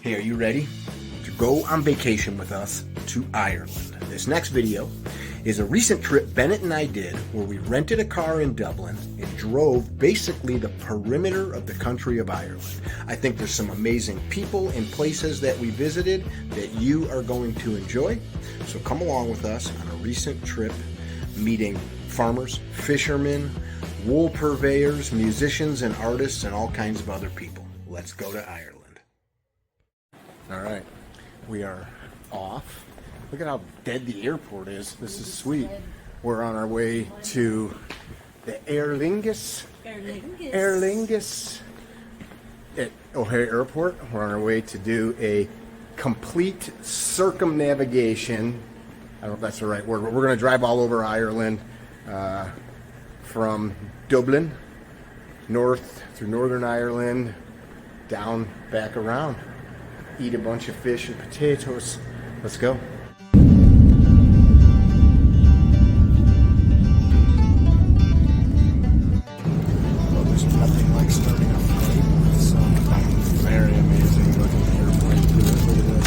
Hey, are you ready to go on vacation with us to Ireland? This next video is a recent trip Bennett and I did where we rented a car in Dublin and drove basically the perimeter of the country of Ireland. I think there's some amazing people and places that we visited that you are going to enjoy. So come along with us on a recent trip meeting farmers, fishermen, wool purveyors, musicians and artists, and all kinds of other people. Let's go to Ireland. All right, we are off. Look at how dead the airport is. This is sweet. We're on our way to the Aer Lingus at O'Hare Airport. We're on our way to do a complete circumnavigation. I don't know if that's the right word, but we're going to drive all over Ireland from Dublin, north through Northern Ireland, down, back around. Eat a bunch of fish and potatoes. Let's go. Well, there's nothing like starting a flight with some very amazing looking airplane too. Look at this.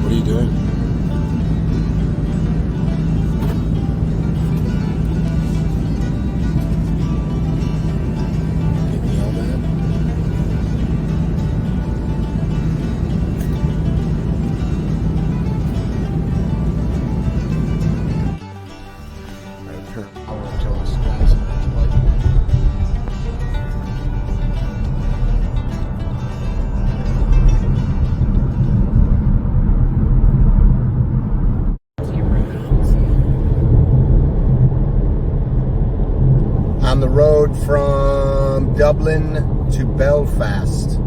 What are you doing? Getting yelled at? Right, turn power until the skies are light. On the road from Dublin to Belfast.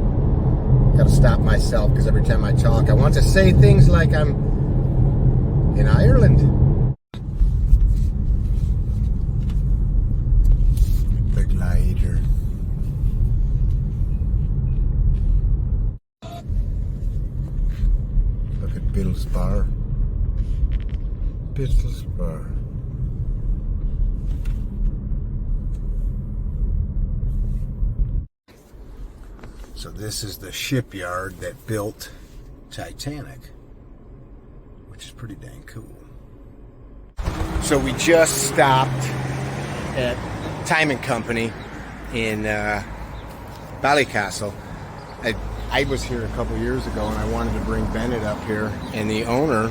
Gotta stop myself because every time I talk, I want to say things like I'm in Ireland. The glider. Look at Bill's Bar. Bill's Bar. So this is the shipyard that built Titanic, which is pretty dang cool. So we just stopped at Time & Company in Ballycastle. I was here a couple years ago and I wanted to bring Bennett up here, and the owner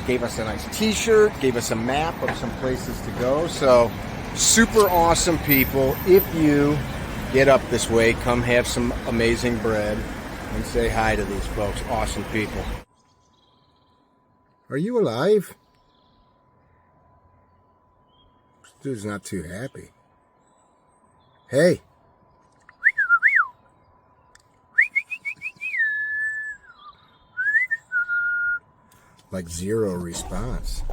gave us a nice t-shirt, gave us a map of some places to go. So super awesome people. If you get up this way, come have some amazing bread and say hi to these folks. Awesome people. Are you alive? This dude's not too happy. Hey. Like zero response.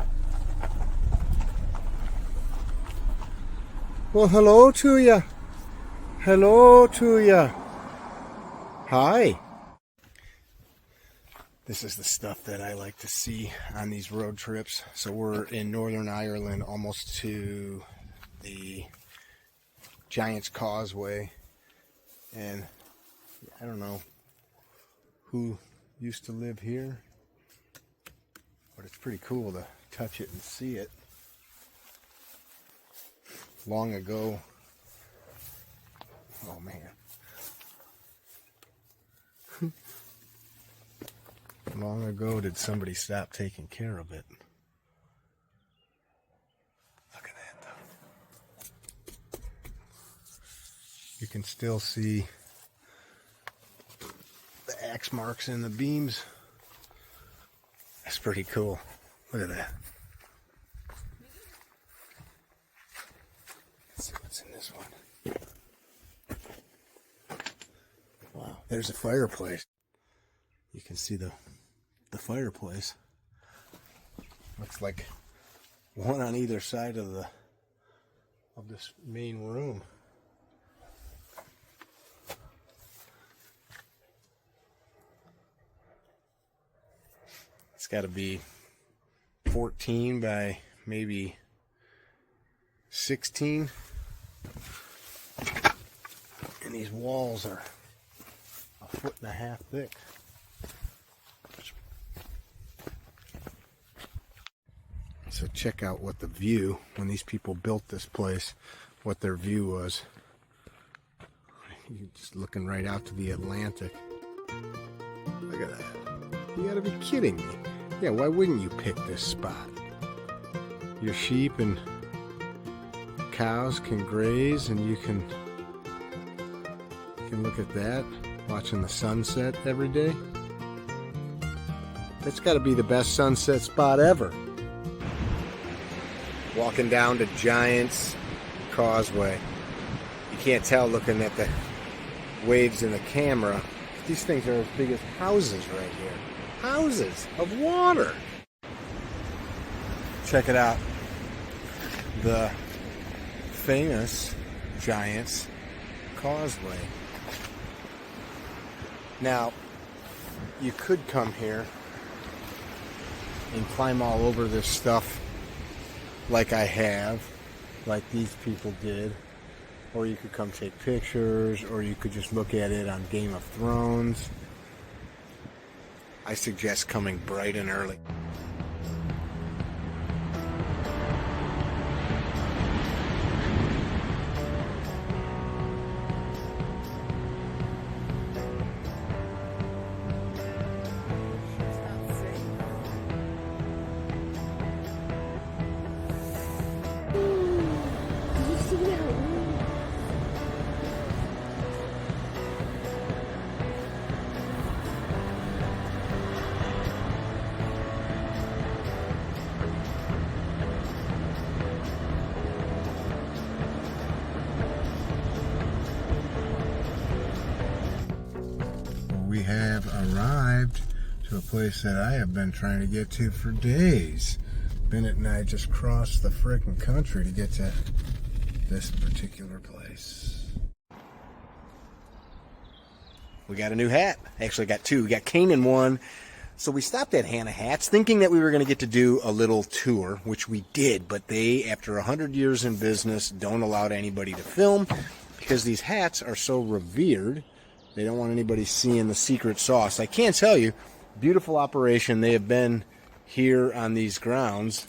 Well, hello to ya. Hello to ya. Hi. This is the stuff that I like to see on these road trips. So we're in Northern Ireland, almost to the Giant's Causeway. And I don't know who used to live here, but it's pretty cool to touch it and see it. Long ago. Oh man. Long ago did somebody stop taking care of it. Look at that though. You can still see the axe marks in the beams. That's pretty cool. Look at that. Let's see what's in this one. Wow, there's a fireplace. You can see the fireplace. Looks like one on either side of the of this main room. It's got to be 14 by maybe 16. And these walls are 1.5 feet thick. So check out what the view, when these people built this place, what their view was. You're just looking right out to the Atlantic. Look at that. You gotta be kidding me. Yeah, why wouldn't you pick this spot? Your sheep and cows can graze, and you can look at that, watching the sunset every day. That's got to be the best sunset spot ever. Walking down to Giant's Causeway. You can't tell looking at the waves in the camera. These things are as big as houses right here. Houses of water. Check it out. The famous Giant's Causeway. Now, you could come here and climb all over this stuff like I have, like these people did, or you could come take pictures, or you could just look at it on Game of Thrones. I suggest coming bright and early. We have arrived to a place that I have been trying to get to for days. Bennett and I just crossed the frickin' country to get to this particular place. We got a new hat. Actually, got two. We got Kane in one. So we stopped at Hanna Hats thinking that we were going to get to do a little tour, which we did, but they, after 100 years in business, don't allow anybody to film because these hats are so revered. They don't want anybody seeing the secret sauce. I can't tell you, beautiful operation. They have been here on these grounds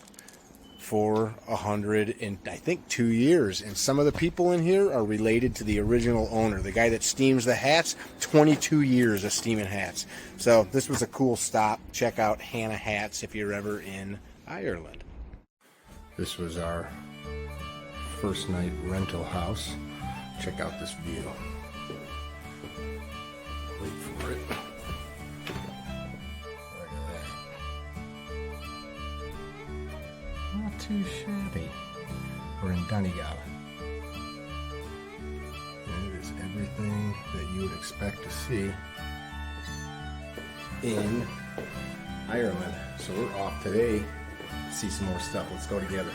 for 102 years. And some of the people in here are related to the original owner. The guy that steams the hats, 22 years of steaming hats. So this was a cool stop. Check out Hanna Hats if you're ever in Ireland. This was our first night rental house. Check out this view. Wait for it. Look at that. Not too shabby. We're in Dingle. And it is everything that you would expect to see in Ireland. So we're off today to see some more stuff. Let's go together.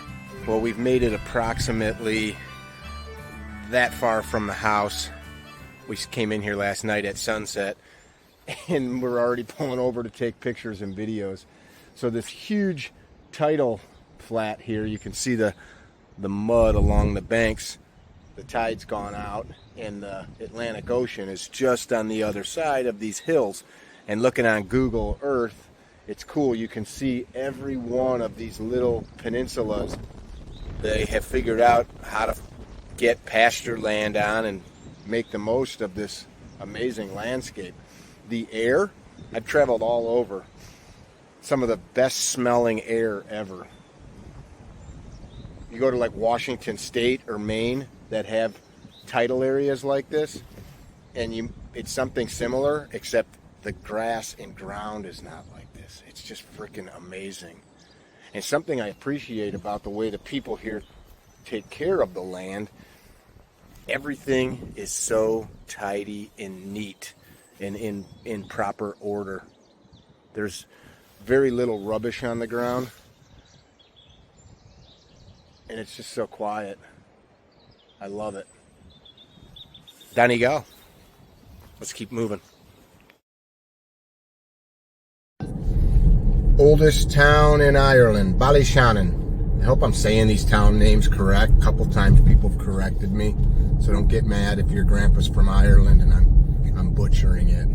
Well, we've made it approximately that far from the house. We came in here last night at sunset, and we're already pulling over to take pictures and videos. So this huge tidal flat here, you can see the mud along the banks. The tide's gone out, and the Atlantic Ocean is just on the other side of these hills. And looking on Google Earth, it's cool. You can see every one of these little peninsulas. They have figured out how to get pasture land on and make the most of this amazing landscape. The air, I've traveled all over. Some of the best smelling air ever. You go to like Washington State or Maine that have tidal areas like this, and it's something similar, except the grass and ground is not like this. It's just freaking amazing. And something I appreciate about the way the people here take care of the land, everything is so tidy and neat and in proper order. There's very little rubbish on the ground, and it's just so quiet. I love it. Down you go. Let's keep moving. Oldest town in Ireland, Ballyshannon. I hope I'm saying these town names correct. A couple times people have corrected me, so don't get mad if your grandpa's from Ireland and I'm butchering it.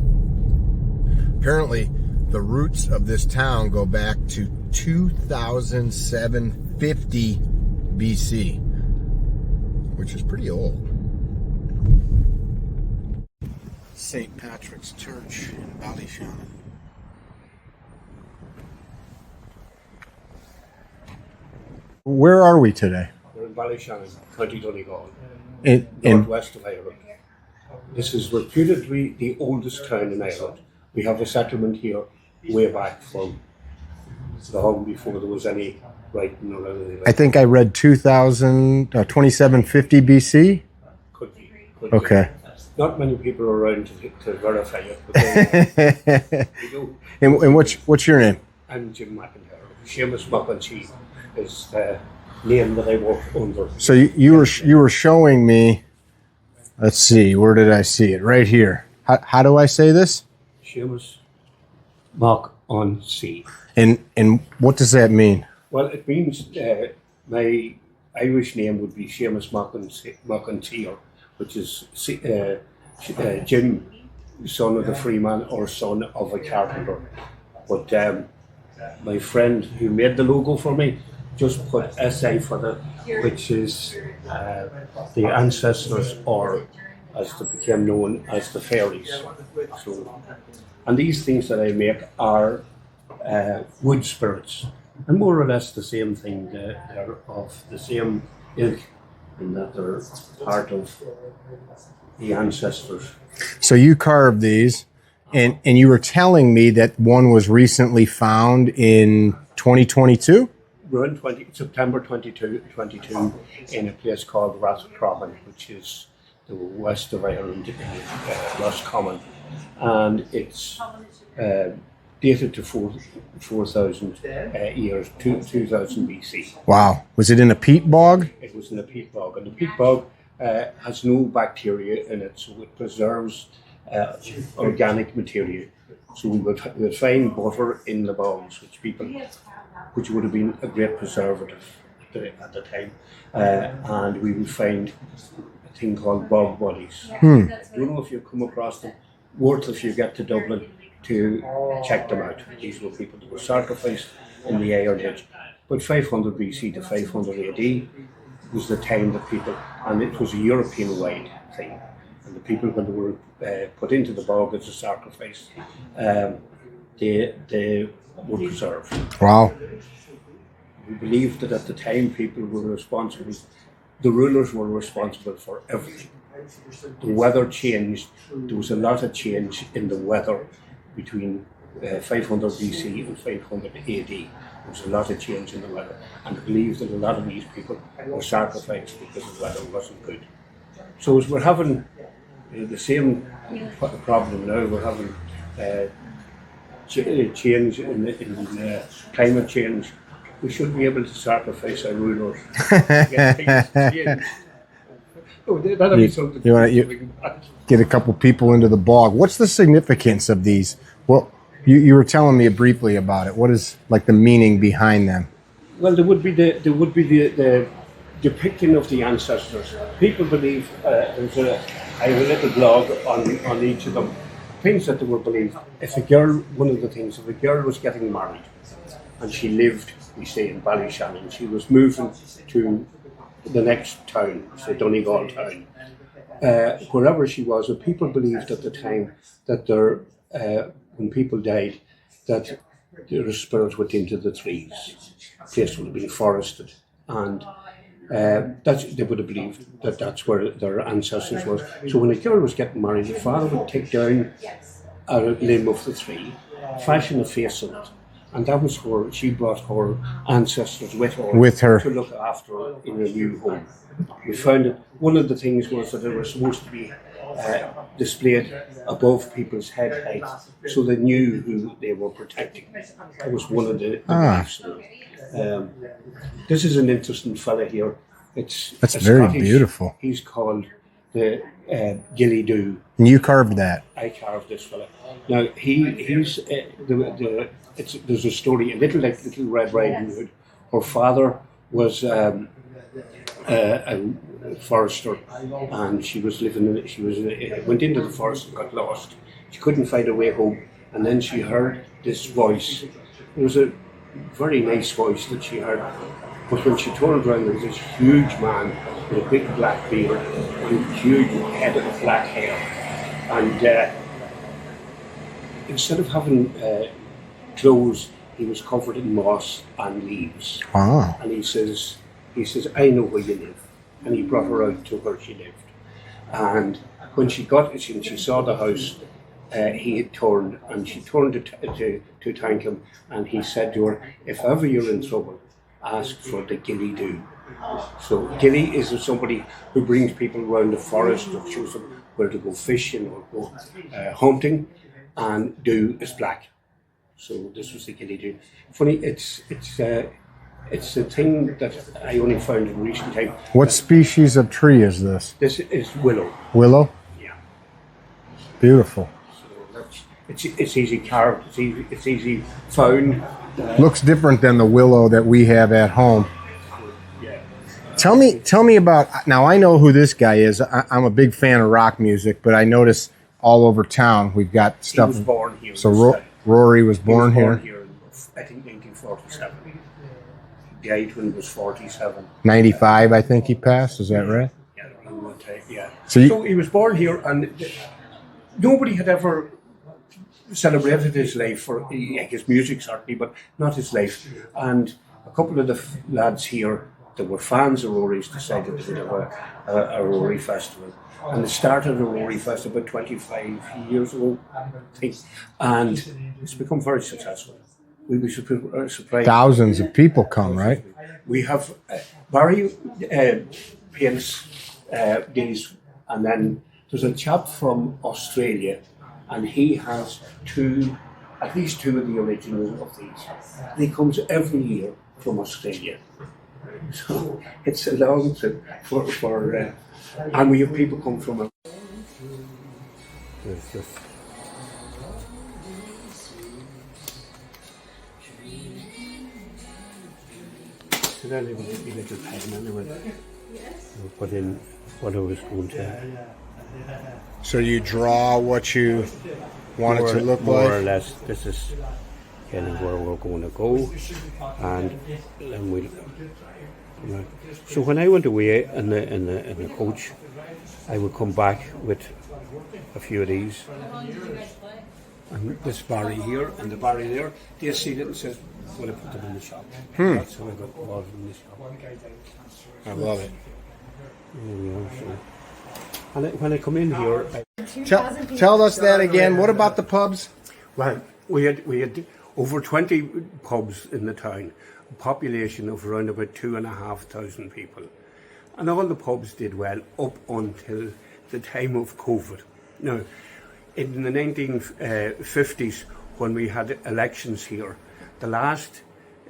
Apparently, the roots of this town go back to 2750 BC, which is pretty old. St. Patrick's Church in Ballyshannon. Where are we today? We're in Ballyshannon, County Donegal, Northwest of Ireland. This is reputed to be the oldest town in Ireland. We have a settlement here way back from long before there was any writing or anything like that. I think I read 2750 BC. Could be. Okay. Not many people are around to verify it, but we do. And what's your name? I'm Jim McIntyre. Seamus McIntyre is the name that I work under. So you were showing me. Let's see, where did I see it? Right here. How do I say this? Seamus McIntyre. And what does that mean? Well, it means my Irish name would be Seamus McIntyre, which is Jim, son of the freeman or son of a carpenter. But my friend who made the logo for me just put SA for it, which is the ancestors, or as they became known as the fairies. So, and these things that I make are wood spirits, and more or less the same thing. They're of the same ilk in that they're part of the ancestors. So you carved these, and you were telling me that one was recently found in 2022? We're in September 2022 in a place called Rathcrogan, which is the west of Ireland in Roscommon, and it's dated to 4,000 years, 2000 BC. Wow. Was it in a peat bog? It was in a peat bog, and the peat bog has no bacteria in it, so it preserves organic material. So we would find butter in the bogs, which would have been a great preservative at the time, and we would find a thing called bog bodies. I don't know if you've come across them. Worth if you get to Dublin to check them out. These were people that were sacrificed in the Iron Age. But 500 BC to 500 AD was the time that people, and it was a European-wide thing, and the people, when they were put into the bog as a sacrifice, they were preserved. Wow. We believed that at the time people were responsible, the rulers were responsible for everything. The weather changed. There was a lot of change in the weather between 500 BC and 500 AD. There was a lot of change in the weather, and I believe that a lot of these people were sacrificed because the weather wasn't good. So as we're having the same problem now, we're having change in climate change. We should be able to sacrifice our rulers. That'll be something. You want to get a couple people into the bog. What's the significance of these? Well, you were telling me briefly about it. What is like the meaning behind them? Well, there would be the depicting of the ancestors. People believe I have a little blog on each of them. Things that they were believed. If a girl was getting married and she lived, we say in Ballyshannon, she was moving to the next town, say Donegal town, wherever she was, and people believed at the time that when people died, that their spirit went into the trees. The place would have been forested, and they would have believed that that's where their ancestors was. So when a girl was getting married, the father would take down a limb of the tree, fashion a face on it, and that was where she brought her ancestors with her to look after her in a new home. We found that one of the things was that they were supposed to be displayed above people's head height, so they knew who they were protecting. That was one of the beliefs. This is an interesting fella here. That's a very Scottish- beautiful. He's called the Gilly Doo. And you carved that. I carved this fella. Now he's there's a story a little like Little Red Riding Hood. Her father was a forester, and she was went into the forest and got lost. She couldn't find her way home, and then she heard this voice. It was a very nice voice that she heard. But when she turned around, there was this huge man with a big black beard and huge head of black hair. And instead of having clothes, he was covered in moss and leaves. Wow. And he says, I know where you live. And he brought her out to where she lived. And when she saw the house, he had turned, and she turned to thank him. And he said to her, if ever you're in trouble, ask for the Gilly Doo. So Gilly is somebody who brings people around the forest or shows them where to go fishing or go hunting, and Doo is black. So this was the Gilly Doo. Funny, it's a thing that I only found in recent time. What species of tree is this? This is willow. Willow? Yeah. Beautiful. So it's easy carved. It's easy found. Looks different than the willow that we have at home. Yeah. Tell me about, now I know who this guy is. I'm a big fan of rock music, but I notice all over town we've got stuff. He was born here. So Rory was born here? In, I think, 1947. He died when he was 47. 95, I think he passed. Is that right? Yeah, around that time, yeah. So he was born here, and nobody had ever celebrated his life, or his music certainly, but not his life. And a couple of the lads here that were fans of Rory's decided they would have a Rory festival. And they started a Rory festival about 25 years ago, I think, and it's become very successful. We were surprised. Thousands of people come, right? We have Barry paints these, and then there's a chap from Australia, and he has at least two of the originals of these. He comes every year from Australia. So it's a long trip and we have people come from there's just so then it was a little pen and I would put in what I was going to. So you draw what you want it to look like? More or less, this is kind of where we're going to go, and then we'll. So when I went away in the coach, I would come back with a few of these, and this Barry here and the Barry there. They see it and says, "Will I put them in the shop?" That's how I got involved in the shop. I love it. There we are, so. And when I come in here, Tell us that again. What about the pubs? well, we had over 20 pubs in the town, a population of around about 2,500 people, and all the pubs did well up until the time of COVID. Now, in the 1950s, when we had elections here, the last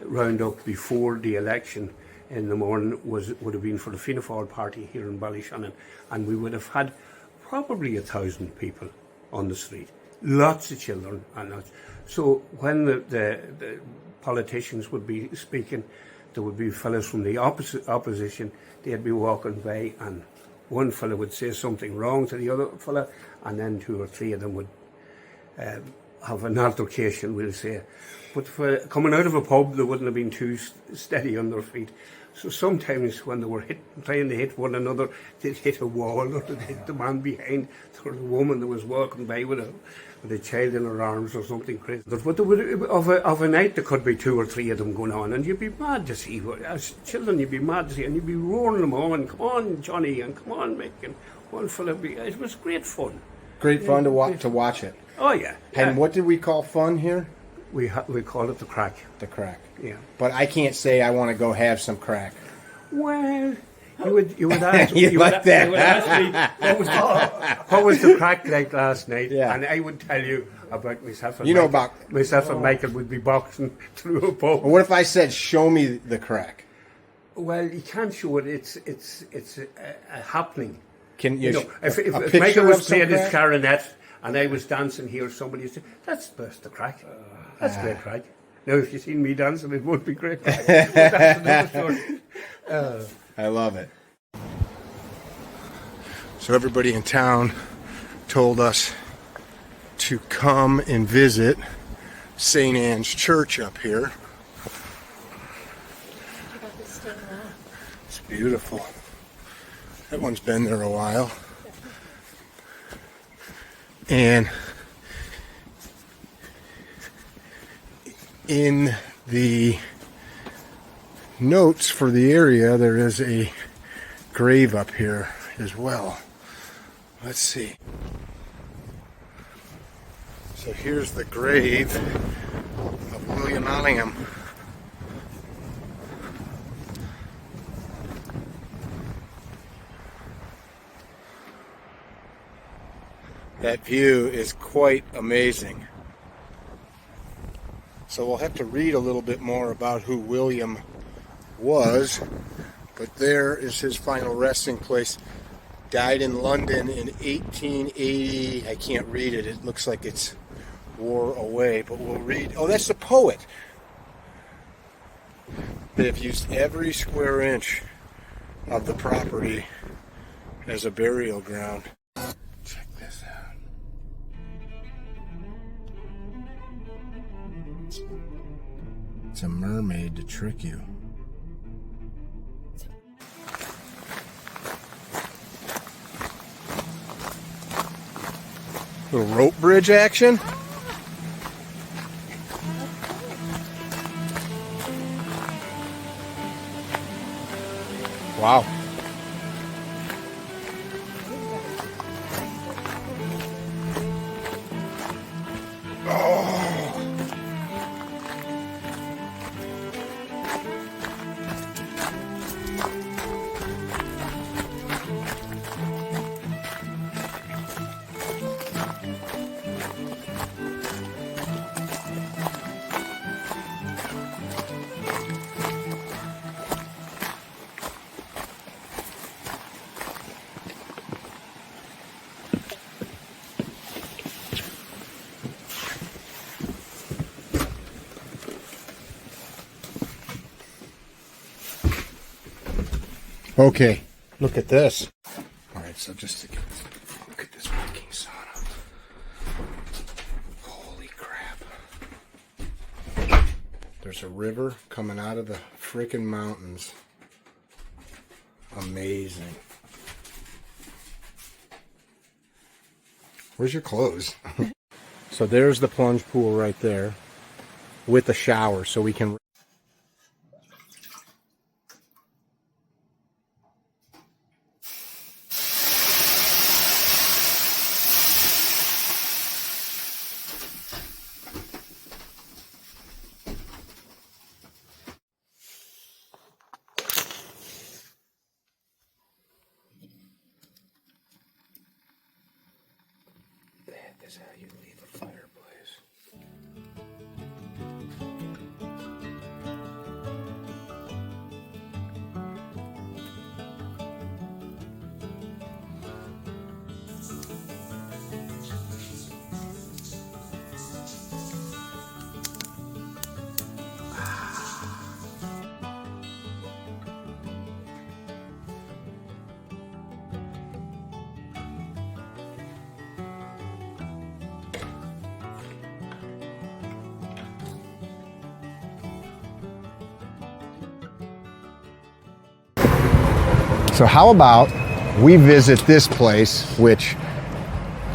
roundup before the election in the morning would have been for the Fianna Fáil party here in Ballyshannon, and we would have had probably 1,000 people on the street, lots of children, and lots. So when the politicians would be speaking, there would be fellas from the opposition. They'd be walking by, and one fella would say something wrong to the other fella, and then two or three of them would have an altercation, we'll say. But for coming out of a pub, they wouldn't have been too steady on their feet. So sometimes when they were trying to hit one another, they'd hit a wall, or they'd hit the man behind, or the woman that was walking by with a child in her arms or something crazy. But of a night there could be two or three of them going on, and you'd be mad to see. As children, you'd be mad to see, and you'd be roaring them on, "Come on, Johnny," and "Come on, Mick," and one fella it was great fun. Great fun to watch it. Oh yeah. And what did we call fun here? We call it the crack. The crack. Yeah. But I can't say I want to go have some crack. Well, you would ask, You like that? you would ask me what was the crack like last night, Yeah. and I would tell you about myself. And You know Michael. about- myself and Michael would be boxing through a pub. What if I said, "Show me the crack"? Well, you can't show it. It's a happening. Can you? If Michael was playing his clarinet and I was dancing here, somebody would say, "That's the crack. That's great crack." Now, if you seen me dancing, it would be great crack. That's another story. I love it. So everybody in town told us to come and visit St. Anne's Church up here. It's beautiful. That one's been there a while. And in the notes for the area, there is a grave up here as well. Let's see. So here's the grave of William Allingham. That view is quite amazing. So we'll have to read a little bit more about who William was, but there is his final resting place. Died in London in 1880. I can't read it. It looks like it's wore away, but we'll read. Oh, that's the poet. They have used every square inch of the property as a burial ground. Check this out. It's a mermaid to trick you. Little rope bridge action. Wow. Okay, look at this. All right, so just to get, look at this baking sauna. Holy crap. There's a river coming out of the frickin' mountains. Amazing. Where's your clothes? So there's the plunge pool right there with the shower, so we can... That is how you leave a fireplace. So how about we visit this place, which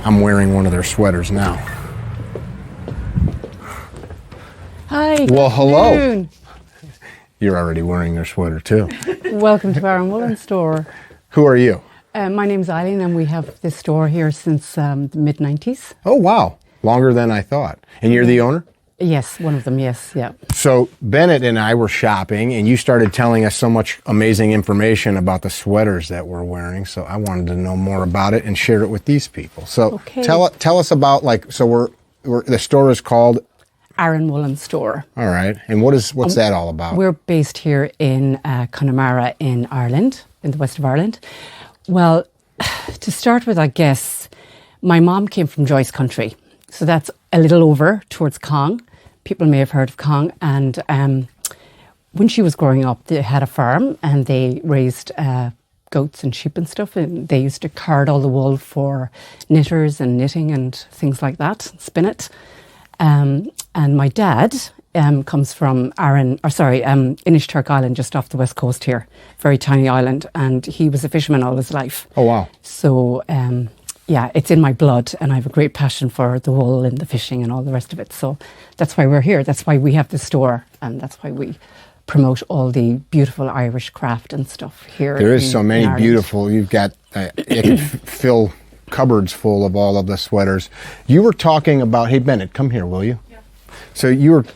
I'm wearing one of their sweaters now. Hi. Well, hello. Afternoon. You're already wearing their sweater too. Welcome to Bar and Woolen store. Who are you? My name's Eileen and we have this store here since the mid-90s. Oh, wow. Longer than I thought. And you're the owner? Yes, one of them, yes, yeah. So Bennett and I were shopping and you started telling us so much amazing information about the sweaters that we're wearing. So I wanted to know more about it and share it with these people. So Okay. tell us about, like, so we're the store is called Aaron Woolen store. All right. And what's that all about? We're based here in Connemara in Ireland, in the west of Ireland. Well, to start with, I guess, my mom came from Joyce Country. So that's a little over towards Cong. People may have heard of Cong. And when she was growing up, they had a farm and they raised goats and sheep and stuff. And they used to card all the wool for knitters and knitting and things like that, spin it. And my dad comes from Inishturk Island, just off the west coast here, very tiny island, and he was a fisherman all his life. Oh, wow. So, yeah, it's in my blood, and I have a great passion for the wool and the fishing and all the rest of it. So that's why we're here. That's why we have the store, and that's why we promote all the beautiful Irish craft and stuff here. There is so many Ireland. beautiful. You've got it can fill cupboards full of all of the sweaters. You were talking about, hey Bennett, come here, will you? Yeah. So you were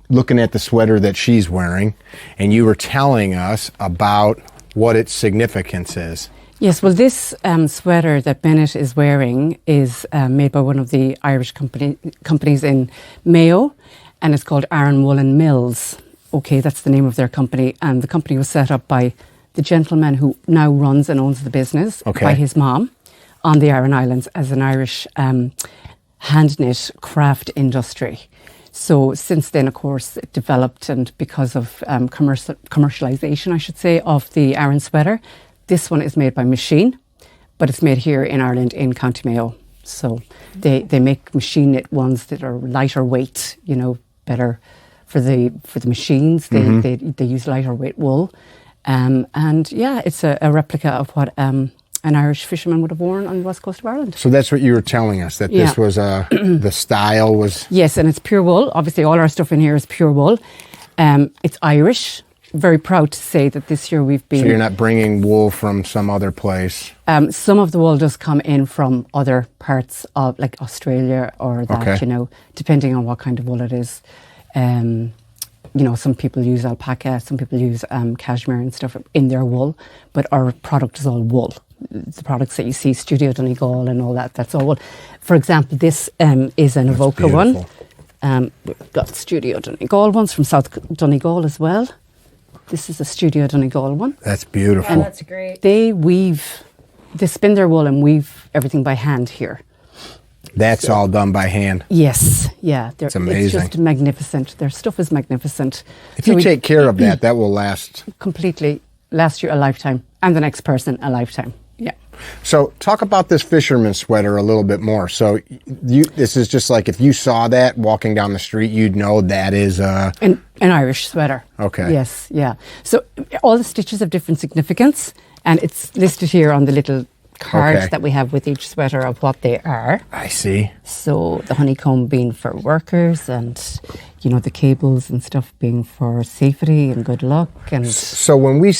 looking at the sweater that she's wearing, and you were telling us about what its significance is. Yes, well, this sweater that Bennett is wearing is made by one of the Irish companies in Mayo, and it's called Aaron Woolen Mills. Okay, that's the name of their company, and the company was set up by the gentleman who now runs and owns the business by his mom on the Aran Islands as an Irish hand-knit craft industry. So since then, of course, it developed, and because of commercialisation, I should say, of the Aran sweater, this one is made by machine, but it's made here in Ireland in County Mayo. So they make machine knit ones that are lighter weight, you know, better for the machines. They use lighter weight wool. And yeah, it's a replica of what an Irish fisherman would have worn on the west coast of Ireland. So that's what you were telling us, that this was the style was... Yes, and it's pure wool. Obviously, all our stuff in here is pure wool. It's Irish. Very proud to say that this year we've been... So you're not bringing wool from some other place? Some of the wool does come in from other parts of, like Australia or that, you know, depending on what kind of wool it is. You know, some people use alpaca, some people use cashmere and stuff in their wool, but our product is all wool. The products that you see, Studio Donegal and all that, that's all wool. For example, this is an Avoca one. We've got Studio Donegal ones from South Donegal as well. This is a Studio Donegal one. That's beautiful. Oh, that's great. They spin their wool and weave everything by hand here. That's all done by hand. Yes, yeah. It's amazing. It's just magnificent. Their stuff is magnificent. If you take care of that, that will last... Completely last you a lifetime, and the next person a lifetime. Yeah. So talk about this fisherman sweater a little bit more. So this is just like if you saw that walking down the street, you'd know that is an Irish sweater. Okay. Yes, yeah. So all the stitches have different significance, and it's listed here on the little card that we have with each sweater of what they are. I see. So the honeycomb being for workers, and you know, the cables and stuff being for safety and good luck. And so when we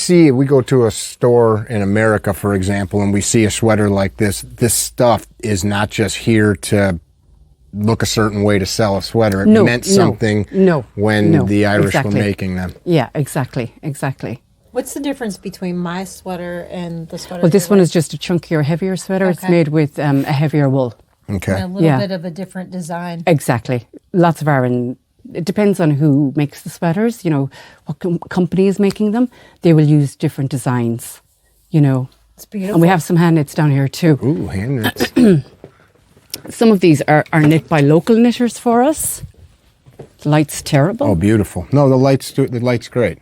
go to a store in America, for example, and we see a sweater like this stuff is not just here to look a certain way to sell a sweater. It meant something when the Irish were making them. Yeah, exactly. What's the difference between my sweater and the sweater? Well, this one is just a chunkier, heavier sweater. Okay. It's made with a heavier wool. Okay. And a little bit of a different design. Exactly. Lots of Aran. It depends on who makes the sweaters, you know, what company is making them. They will use different designs, you know. It's beautiful. And we have some hand knits down here too. Ooh, hand knits. Some of these are knit by local knitters for us. The light's terrible. Oh, beautiful. No, the light's great.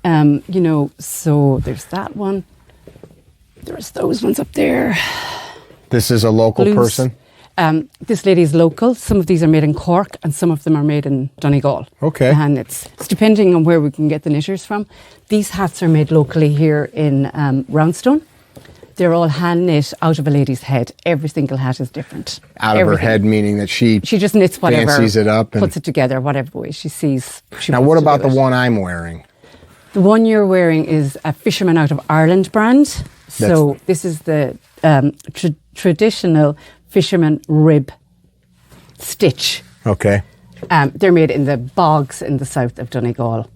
You know, so there's that one. There's those ones up there. This is a local person? This lady is local. Some of these are made in Cork and some of them are made in Donegal. Okay. The hand knits. It's depending on where we can get the knitters from. These hats are made locally here in Roundstone. They're all hand knit out of a lady's head. Every single hat is different. Out of her head, meaning that she just knits whatever, fancies it up and puts it together, whatever way she sees. Now, what about the one I'm wearing? The one you're wearing is a Fisherman Out of Ireland brand. So this is the traditional fisherman rib stitch. Okay. They're made in the bogs in the south of Donegal,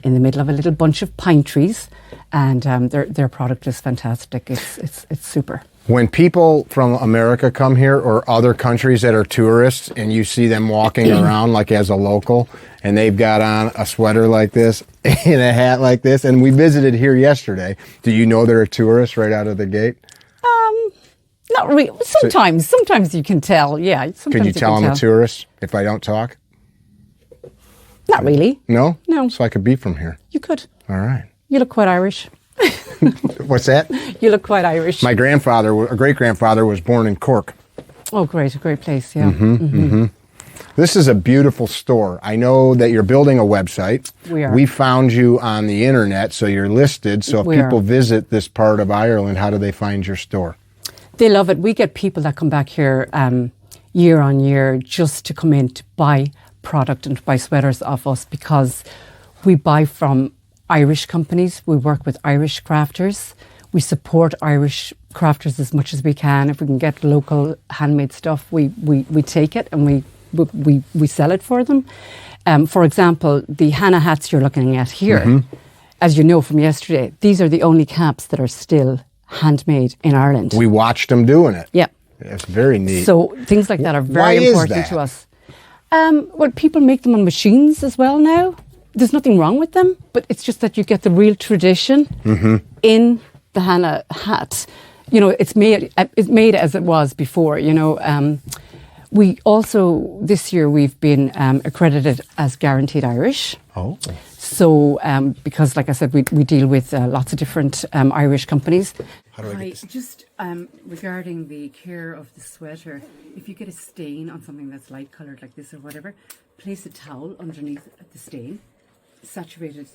in the middle of a little bunch of pine trees, and their product is fantastic. It's super. When people from America come here or other countries that are tourists and you see them walking around like as a local and they've got on a sweater like this and a hat like this, and we visited here yesterday, do you know they're a tourist right out of the gate? Not really. Sometimes you can tell. Yeah. Sometimes Could you tell I'm a tourist if I don't talk? Not really. No? No. So I could be from here. You could. All right. You look quite Irish. What's that? You look quite Irish. My grandfather, a great-grandfather, was born in Cork. Oh, great. A great place, yeah. This is a beautiful store. I know that you're building a website. We are. We found you on the internet, so you're listed. So if We people are. visit this part of Ireland, how do they find your store? They love it. We get people that come back here year on year just to come in to buy product and to buy sweaters off us because we buy from Irish companies. We work with Irish crafters. We support Irish crafters as much as we can. If we can get local handmade stuff, we take it and we sell it for them. For example, the Hanna Hats you're looking at here, as you know from yesterday, these are the only caps that are still handmade in Ireland. We watched them doing it. Yeah. It's very neat. So things like that are Why very is important that? to us. Well, people make them on machines as well now. There's nothing wrong with them, but it's just that you get the real tradition in the Hanna hat. You know, it's made as it was before. You know, we also this year we've been accredited as Guaranteed Irish. Oh. So, because, like I said, we deal with lots of different Irish companies. How do I get this? Just regarding the care of the sweater, if you get a stain on something that's light coloured like this or whatever, place a towel underneath the stain, saturate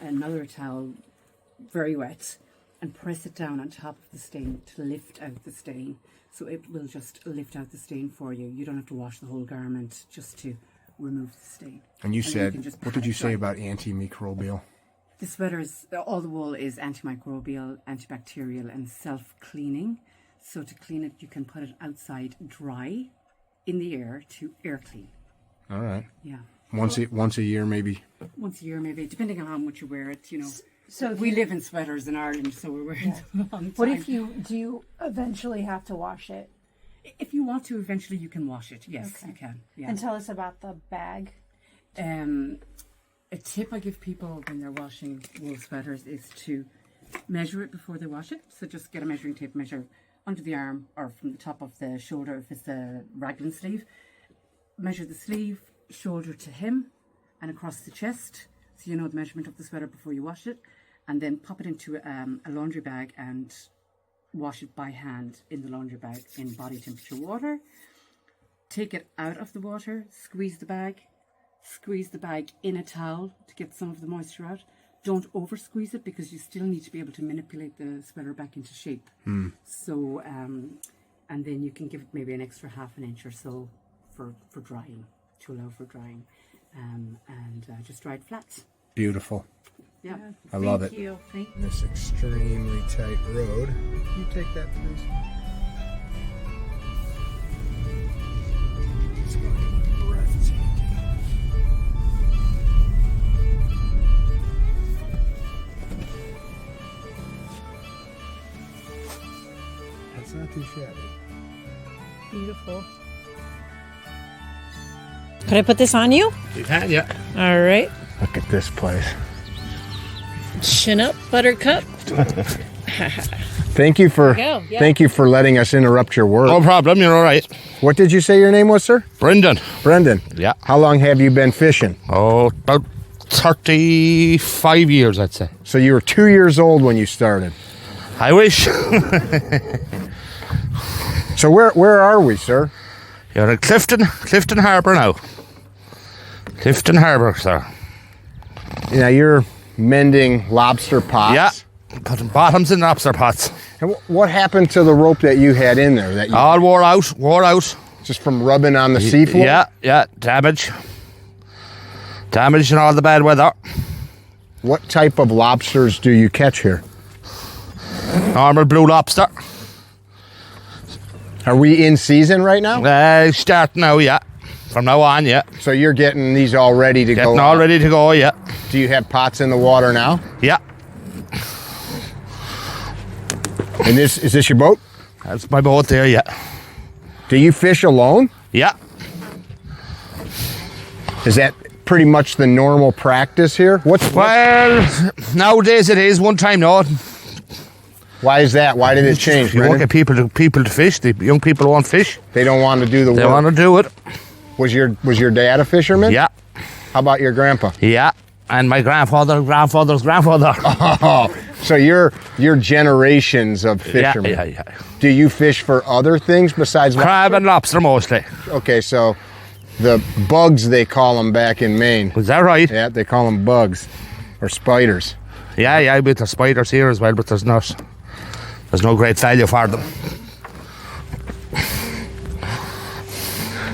another towel, very wet, and press it down on top of the stain to lift out the stain. So it will just lift out the stain for you. You don't have to wash the whole garment just to remove the stain. And you then said, can just what pat did you it say dry. about antimicrobial? The sweaters, all the wool is antimicrobial, antibacterial and self-cleaning. So to clean it, you can put it outside dry in the air to air clean. All right. Yeah. Once a year, maybe. Once a year, maybe, depending on how much you wear it, you know. So if we you- live in sweaters in Ireland, so we're wearing them a long time. What if do you eventually have to wash it? If you want to, eventually you can wash it. Yes, Okay. you can. Yeah. And tell us about the bag. A tip I give people when they're washing wool sweaters is to measure it before they wash it. So just get a measuring tape, measure under the arm or from the top of the shoulder if it's a raglan sleeve. Measure the sleeve, shoulder to hem, and across the chest. So you know the measurement of the sweater before you wash it. And then pop it into a laundry bag and wash it by hand in the laundry bag in body temperature water. Take it out of the water, squeeze the bag in a towel to get some of the moisture out. Don't over squeeze it because you still need to be able to manipulate the sweater back into shape. So, and then you can give it maybe an extra half an inch or so for drying, to allow for drying, and just dry it flat. Beautiful. Yeah. I love it. Thank you. This extremely tight road. Can you take that, please? It's fucking breathtaking. That's not too shabby. Beautiful. Could I put this on you? You can, yeah. All right. Look at this place. Chin up, buttercup. Thank you for There you go, yeah. thank you for letting us interrupt your work. No problem, you're all right. What did you say your name was, sir? Brendan. Brendan. Yeah. How long have you been fishing? Oh, about 35 years, I'd say. So you were 2 years old when you started. I wish. So where are we, sir? You're in Clifton Harbour now. Clifton Harbour, sir. Now you're mending lobster pots. Yeah. Putting bottoms in lobster pots. And what happened to the rope that you had in there? That you All wore out. just from rubbing on the seafloor? Yeah, damage. Damage in all the bad weather. What type of lobsters do you catch here? Normal blue lobster. Are we in season right now? Start now, yeah. From now on, yeah. So you're getting these all ready to Getting go. all ready to go, yeah. Do you have pots in the water now? Yeah. And is this your boat? That's my boat there, yeah. Do you fish alone? Yeah. Is that pretty much the normal practice here? Well, nowadays it is. One time, no. Why is that? Why did it change? You won't Brendan? get people to fish. The young people won't fish. They don't want to do the They work. want to do it. Was your dad a fisherman? Yeah. How about your grandpa? Yeah. And my grandfather's grandfather. Oh, so you're generations of fishermen. Yeah. Do you fish for other things besides Crab and lobster mostly. Okay, so the bugs, they call them back in Maine. Was that right? Yeah, they call them bugs or spiders. Yeah, but there's spiders here as well, but there's no great value for them.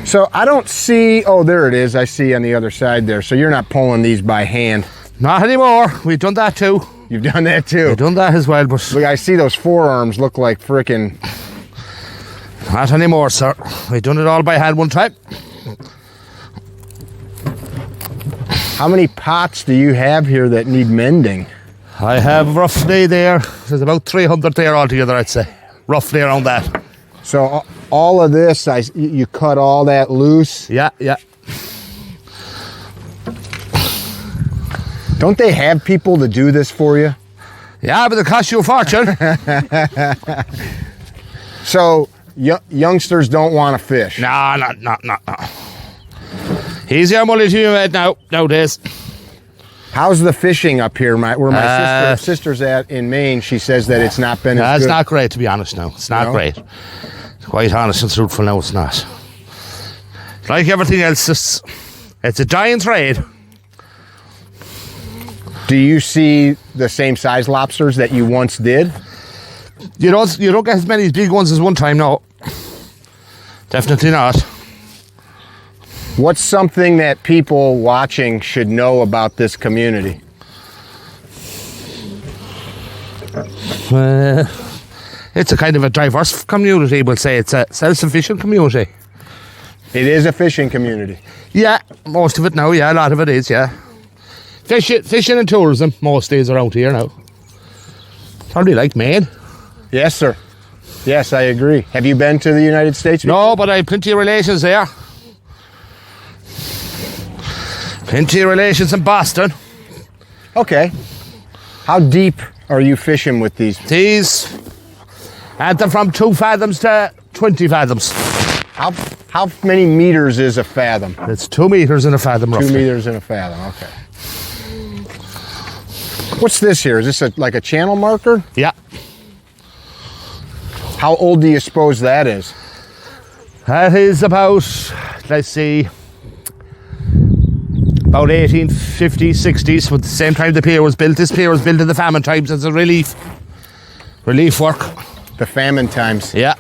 So I don't see, oh, there it is. I see on the other side there. So you're not pulling these by hand. Not anymore. We've done that too. You've done that too. We've done that as well, but Look, I see those forearms look like frickin'. not anymore, sir. We've done it all by hand one time. How many pots do you have here that need mending? I have roughly there's about 300 there altogether, I'd say. Roughly around that. So all of this, you cut all that loose. Yeah. Don't they have people to do this for you? Yeah, but it costs you a fortune. So youngsters don't want to fish. No. Easier money to be made nowadays. How's the fishing up here? Where my Uh, sister's at in Maine, she says that it's not been as It's good. not great, to be honest now. It's not No? great. Quite honest and truthful now, it's not. Like everything else, it's a giant trade. Do you see the same size lobsters that you once did? You don't get as many big ones as one time, no. Definitely not. What's something that people watching should know about this community? It's a kind of a diverse community, we'll say. It's a self-sufficient community. It is a fishing community. Yeah, most of it now, yeah, a lot of it is, yeah. Fishing and tourism most days around here now. Probably like Maine. Yes, sir. Yes, I agree. Have you been to the United States? No, but I have plenty of relations there. Plenty of relations in Boston. Okay. How deep are you fishing with these? These, and they're from 2 fathoms to 20 fathoms. How many meters is a fathom? It's 2 meters in a fathom, 2 roughly. meters in a fathom. Okay. What's this here? Is this like a channel marker? Yeah. How old do you suppose that is? That is about, let's see, about 1850s, 60s. At the same time the pier was built. This pier was built in the famine times as a relief work. The famine times. Yeah.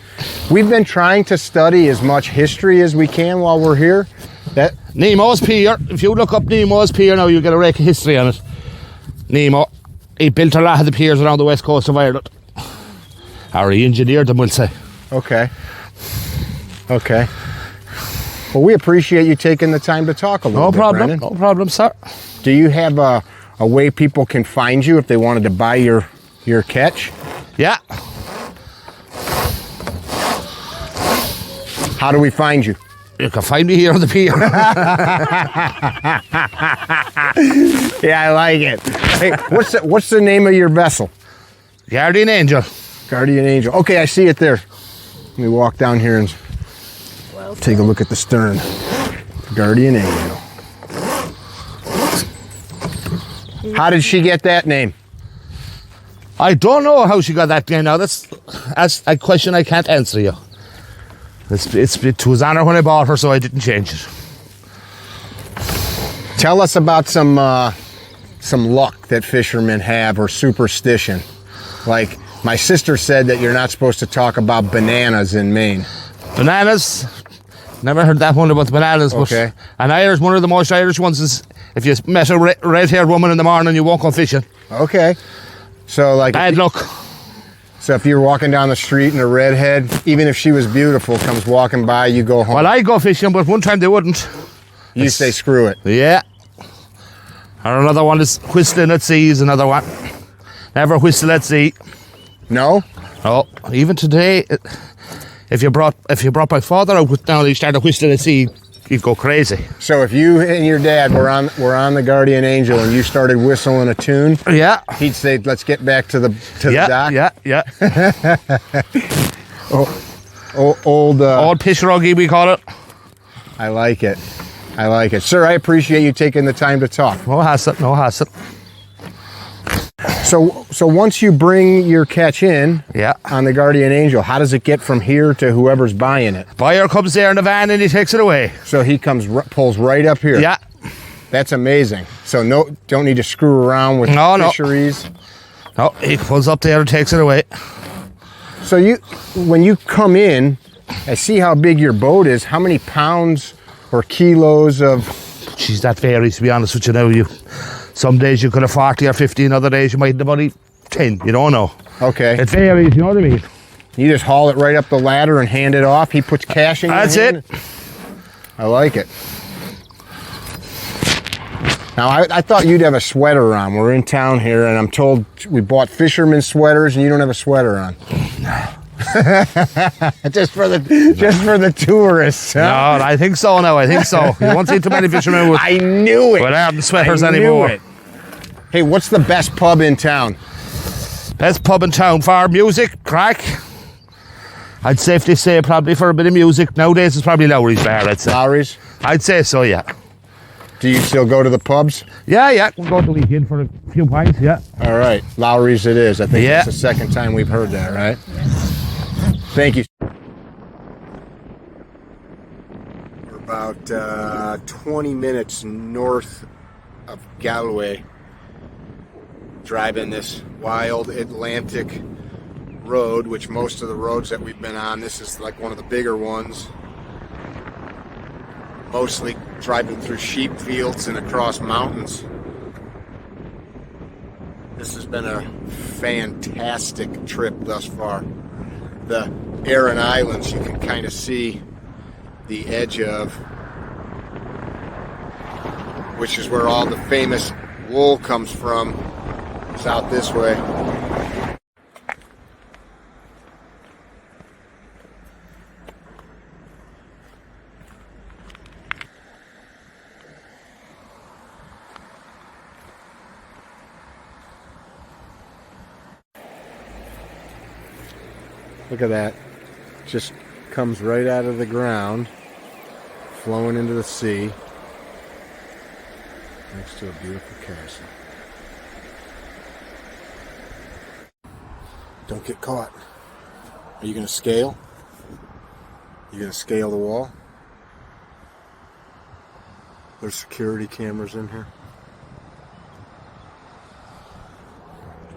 We've been trying to study as much history as we can while we're here. That Nemo's Pier, if you look up Nemo's Pier now, you get a rake of history on it. Nemo, he built a lot of the piers around the west coast of Ireland. Or he engineered them, we'll say. Okay. Okay. Well, we appreciate you taking the time to talk a little No bit, problem, Brendan. no problem, sir. Do you have a way people can find you if they wanted to buy your catch? Yeah. How do we find you? You can find me here on the pier. Yeah, I like it. Hey, what's the name of your vessel? Guardian Angel. Guardian Angel. Okay, I see it there. Let me walk down here and take a look at the stern. Guardian Angel. How did she get that name? I don't know how she got that name now. That's a question I can't answer you. It was on her when I bought her, so I didn't change it. Tell us about some luck that fishermen have or superstition. Like my sister said that you're not supposed to talk about bananas in Maine. Bananas. Never heard that one about the bananas, but Okay. one of the most Irish ones is if you met a red-haired woman in the morning, you won't go fishing. Okay. So like Bad luck. so if you're walking down the street and a redhead, even if she was beautiful, comes walking by, you go home. Well, I go fishing, but one time they wouldn't. You say screw it. Yeah. Or another one is whistling at sea is another one. Never whistle at sea. No? Oh, even today, if you brought my father out with now, he started whistling at sea, he'd go crazy. So if you and your dad were on the Guardian Angel and you started whistling a tune, Yeah. he'd say, "Let's get back to the dock." Yeah. Old Old pishruggy, we call it. I like it. Sir, I appreciate you taking the time to talk. No hassle. So once you bring your catch in Yeah. on the Guardian Angel, how does it get from here to whoever's buying it? Buyer comes there in the van and he takes it away. So he pulls right up here. Yeah. That's amazing. So don't need to screw around with No. fisheries. No, he pulls up there and takes it away. So when you come in, I see how big your boat is. How many pounds or kilos of... Jeez, that varies, to be honest with you now. Some days you could have 40 or 50, and other days you might have only 10. You don't know. Okay. It varies, you know what I mean? You just haul it right up the ladder and hand it off. He puts cash in your hand. That's it. I like it. Now, I thought you'd have a sweater on. We're in town here, and I'm told we bought fisherman sweaters, and you don't have a sweater on. just for the tourists. Huh? No, I think so now. You won't see too many fishermen with I knew it. without sweaters I knew anymore. it. Hey, what's the best pub in town? Best pub in town for music, crack. I'd safely say probably for a bit of music. Nowadays it's probably Lowry's Bar, I'd say. Lowry's? I'd say so, yeah. Do you still go to the pubs? Yeah. We'll go to the weekend for a few pints, yeah. All right, Lowry's it is. I think Yeah. it's the second time we've heard that, right? Thank you. We're about 20 minutes north of Galway, driving this wild Atlantic road, which most of the roads that we've been on, this is like one of the bigger ones. Mostly driving through sheep fields and across mountains. This has been a fantastic trip thus far. The Aran Islands you can kind of see the edge of, which is where all the famous wool comes from. It's out this way. Look at that. Just comes right out of the ground, flowing into the sea, next to a beautiful castle. Don't get caught. Are you going to scale? You going to scale the wall? There's security cameras in here.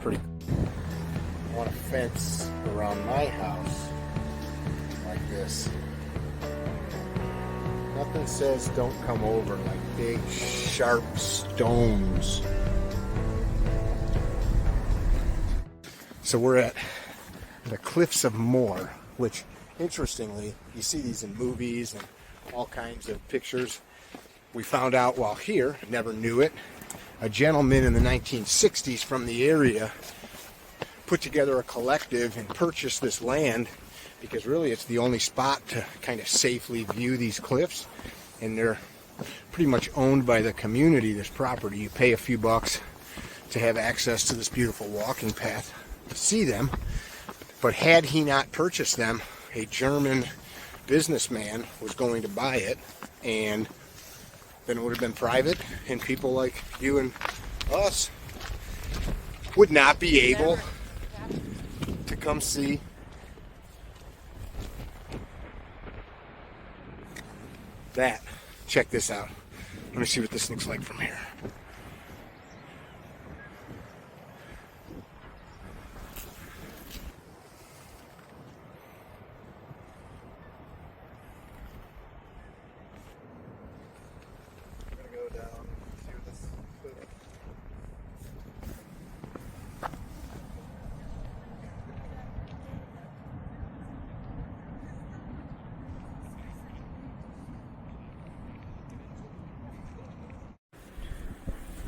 Pretty cool. I want a fence around my house like this. Nothing says don't come over, like big sharp stones. So we're at the Cliffs of Moher, which interestingly, you see these in movies and all kinds of pictures. We found out while here, never knew it, a gentleman in the 1960s from the area put together a collective and purchased this land because really it's the only spot to kind of safely view these cliffs, and they're pretty much owned by the community, this property. You pay a few bucks to have access to this beautiful walking path to see them, but had he not purchased them, a German businessman was going to buy it, and then it would have been private, and people like you and us would not be able to come see that. Check this out. Let me see what this looks like from here.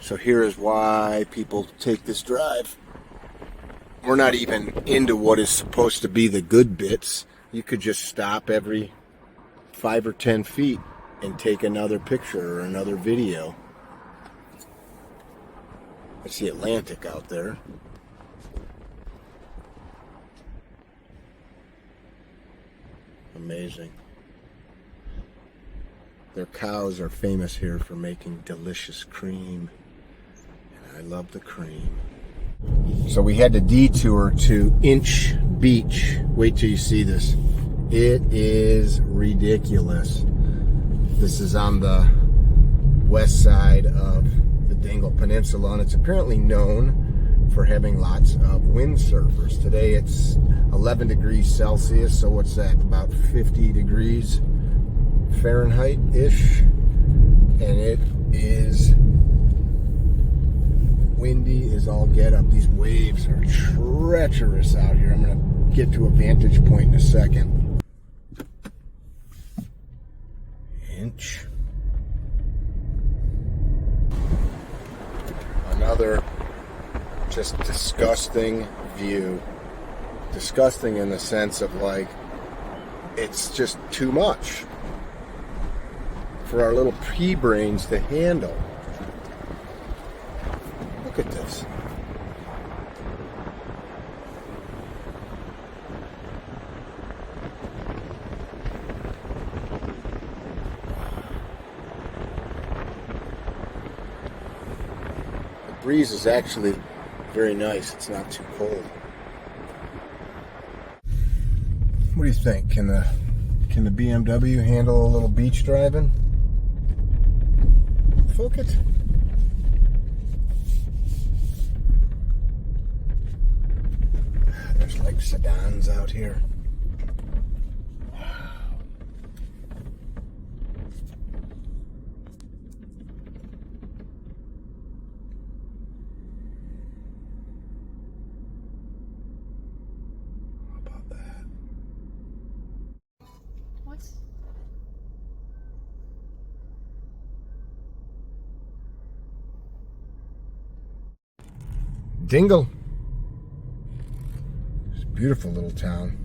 So here is why people take this drive. we're not even into what is supposed to be the good bits. You could just stop every 5 or 10 feet and take another picture or another video. It's the Atlantic out there. Amazing. Their cows are famous here for making delicious cream. And I love the cream. So we had to detour to Inch Beach. Wait till you see this. It is ridiculous. This is on the west side of the Dingle Peninsula, and it's apparently known for having lots of windsurfers. Today it's 11 degrees Celsius, so what's that? About 50 degrees Fahrenheit-ish. And it is windy as all get up. These waves are treacherous out here. I'm going to get to a vantage point in a second. Inch. Another just disgusting view. Disgusting in the sense of like, it's just too much for our little pea brains to handle. Look at this. The breeze is actually very nice. It's not too cold. What do you think? Can the BMW handle a little beach driving? Fuck it. There's like sedans out here. Dingle. It's a beautiful little town.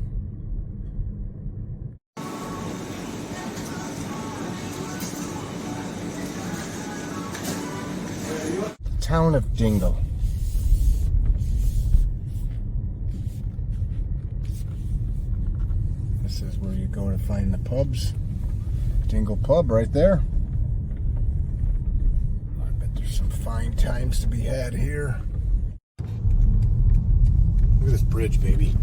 Town of Dingle. This is where you go to find the pubs. Dingle Pub right there. I bet there's some fine times to be had here. Look at this bridge, baby.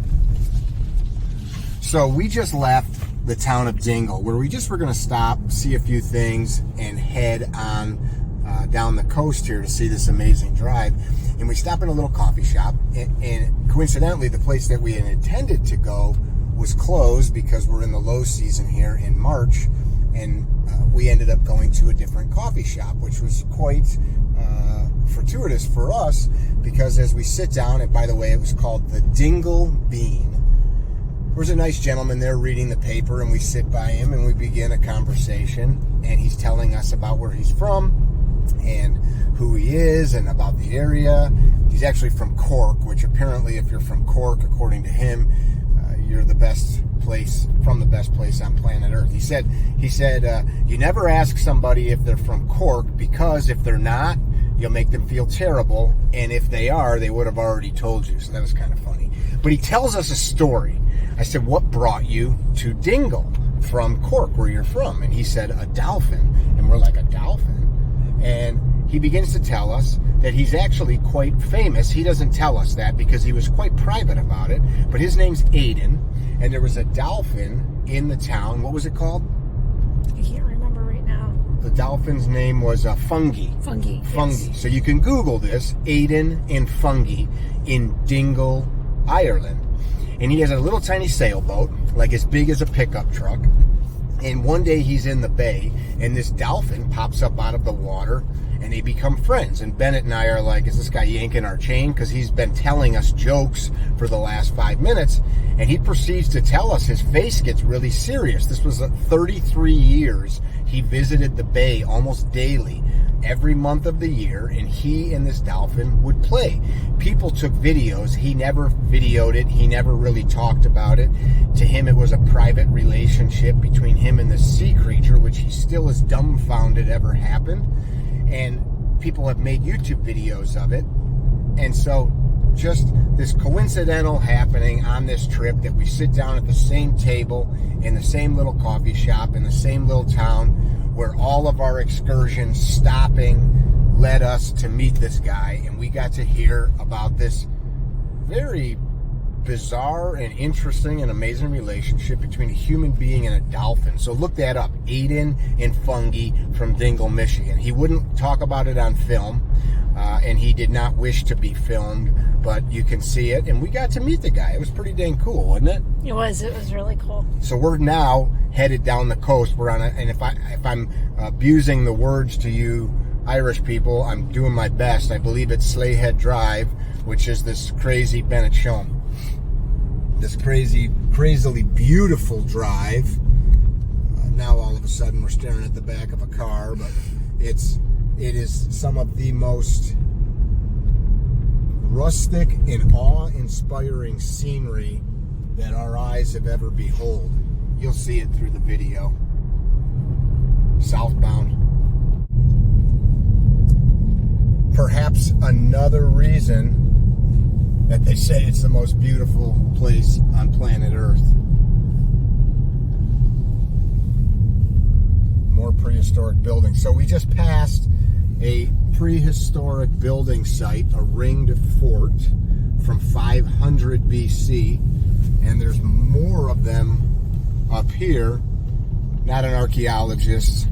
So we just left the town of Dingle, where we just were going to stop, see a few things, and head on down the coast here to see this amazing drive. And we stopped in a little coffee shop, and coincidentally, the place that we had intended to go was closed because we're in the low season here in March, and we ended up going to a different coffee shop, which was quite fortuitous for us, because as we sit down, and by the way, it was called the Dingle Bean. There was a nice gentleman there reading the paper, and we sit by him and we begin a conversation, and he's telling us about where he's from and who he is and about the area. He's actually from Cork, which apparently if you're from Cork, according to him, you're the best place, from the best place on planet Earth. He said, you never ask somebody if they're from Cork, because if they're not, you'll make them feel terrible, and if they are, they would have already told you. So that was kind of funny. But he tells us a story. I said, what brought you to Dingle from Cork, where you're from? And he said, a dolphin. And we're like, a dolphin? And he begins to tell us that he's actually quite famous. He doesn't tell us that because he was quite private about it, but his name's Aiden, and there was a dolphin in the town. What was it called? I can't remember right now. The dolphin's name was Fungi. Fungi. Fungi. Yes. So you can Google this, Aiden and Fungi in Dingle, Ireland. And he has a little tiny sailboat, like as big as a pickup truck. And one day he's in the bay, and this dolphin pops up out of the water, and they become friends. And Bennett and I are like, is this guy yanking our chain? Because he's been telling us jokes for the last 5 minutes, and he proceeds to tell us. His face gets really serious. This was 33 years he visited the bay almost daily, every month of the year, and he and this dolphin would play. People took videos. He never videoed it. He never really talked about it. To him, it was a private relationship between him and the sea creature, which he still is dumbfounded ever happened. And people have made YouTube videos of it. And so just this coincidental happening on this trip that we sit down at the same table in the same little coffee shop in the same little town where all of our excursions stopping led us to meet this guy, and we got to hear about this very bizarre and interesting and amazing relationship between a human being and a dolphin. So look that up. Aiden and Fungi from Dingle, Michigan. He wouldn't talk about it on film, and he did not wish to be filmed, but you can see it, and we got to meet the guy. It was pretty dang cool, wasn't it? It was really cool. So we're now headed down the coast. We're on a, and if I'm abusing the words to you Irish people, I'm doing my best. I believe it's Slayhead Drive, which is this crazy Bennett-Shone. This crazily beautiful drive. Now all of a sudden we're staring at the back of a car, but it is some of the most rustic and awe-inspiring scenery that our eyes have ever beheld. You'll see it through the video. Southbound. Perhaps another reason that they say it's the most beautiful place on planet Earth. More prehistoric buildings. So we just passed a prehistoric building site, a ringed fort from 500 BC, and there's more of them up here. Not an archaeologist,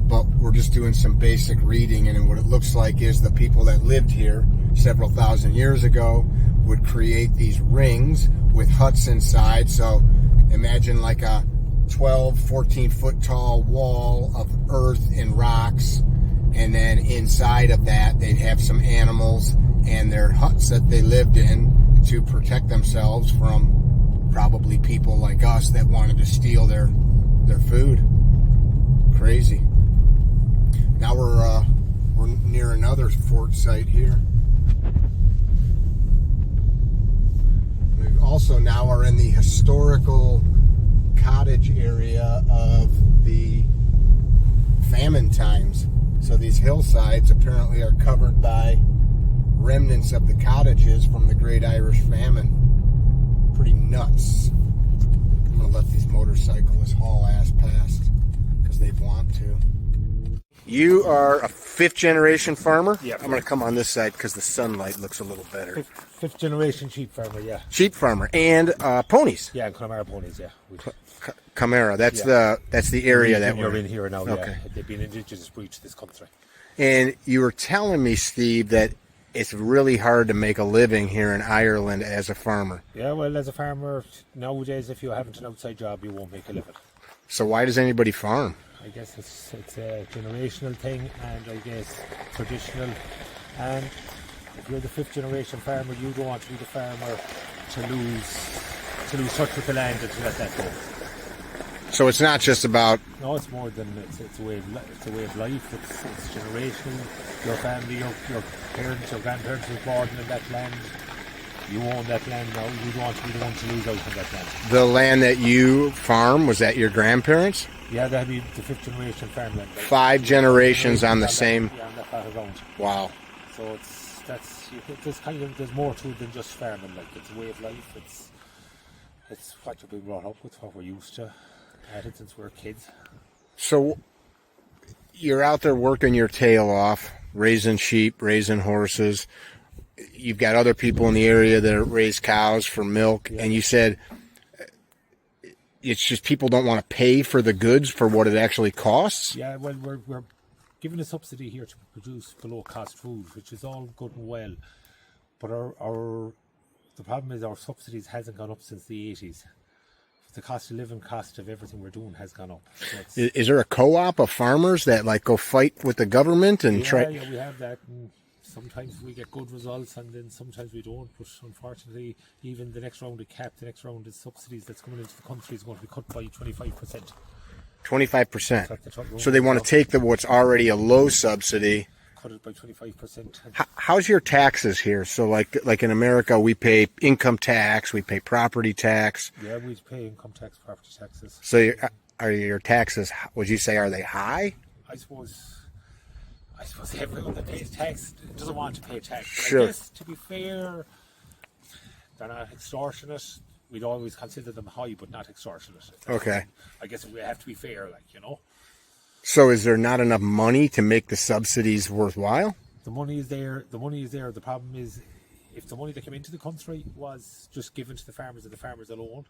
but we're just doing some basic reading, and what it looks like is the people that lived here several thousand years ago would create these rings with huts inside. So imagine like a 12, 14 foot tall wall of earth and rocks, and then inside of that they'd have some animals and their huts that they lived in to protect themselves from probably people like us that wanted to steal their food. Crazy. Now we're near another fort site here. We also now are in the historical cottage area of the famine times. So these hillsides apparently are covered by remnants of the cottages from the Great Irish Famine. Pretty nuts. I'm going to let these motorcyclists haul ass past because they want to. You are a fifth generation farmer? Yeah. I'm going to come on this side because the sunlight looks a little better. Fifth generation sheep farmer, yeah. Sheep farmer and ponies. Yeah, and Connemara ponies, yeah. Camara, that's the area that we're we're in here now. Okay. Yeah. They've been indigenous breed to this country. And you were telling me, Steve, that it's really hard to make a living here in Ireland as a farmer. Yeah, well, as a farmer nowadays, if you haven't an outside job, you won't make a living. So why does anybody farm? I guess it's a generational thing, and I guess traditional. And if you're the fifth generation farmer, you don't want to be the farmer to lose touch with the land and to let that go. So it's not just about... No, it's more than it's a way of life. It's generational. Your family, your parents, your grandparents were born in that land. You own that land now. You don't want to be the one to lose out on that land. The land that you farm, was that your grandparents? Yeah, that'd be the fifth generation farmland. Like 5 generations on the same... Yeah, on that part of ground. Wow. So there's more to it than just farming. Like, it's a way of life. It's what you've been brought up with, what we're used to. At it since we're kids. So you're out there working your tail off, raising sheep, raising horses. You've got other people in the area that raise cows for milk, and you said it's just people don't want to pay for the goods for what it actually costs? Yeah, well, we're given a subsidy here to produce below-cost food, which is all good and well. But the problem is our subsidies hasn't gone up since the 80s. The cost of living, cost of everything we're doing has gone up. So is there a co-op of farmers that like go fight with the government and try? Yeah, we have that. And sometimes we get good results, and then sometimes we don't. But unfortunately, even the next round of CAP, the next round of subsidies that's coming into the country is going to be cut by 25%. 25%. Cut the top So they want off, to take what's already a low subsidy. cut it by 25%. How's your taxes here? So like in America, we pay income tax, we pay property tax. Yeah, we pay income tax, property taxes. So are your taxes, would you say, are they high? I suppose everyone that pays tax doesn't want to pay tax. But Sure. I guess, to be fair, they're not extortionate. We'd always consider them high, but not extortionate. Okay. I guess we have to be fair, like, you know. So is there not enough money to make the subsidies worthwhile? The money is there. The money is there. The problem is, if the money that came into the country was just given to the farmers and the farmers alone,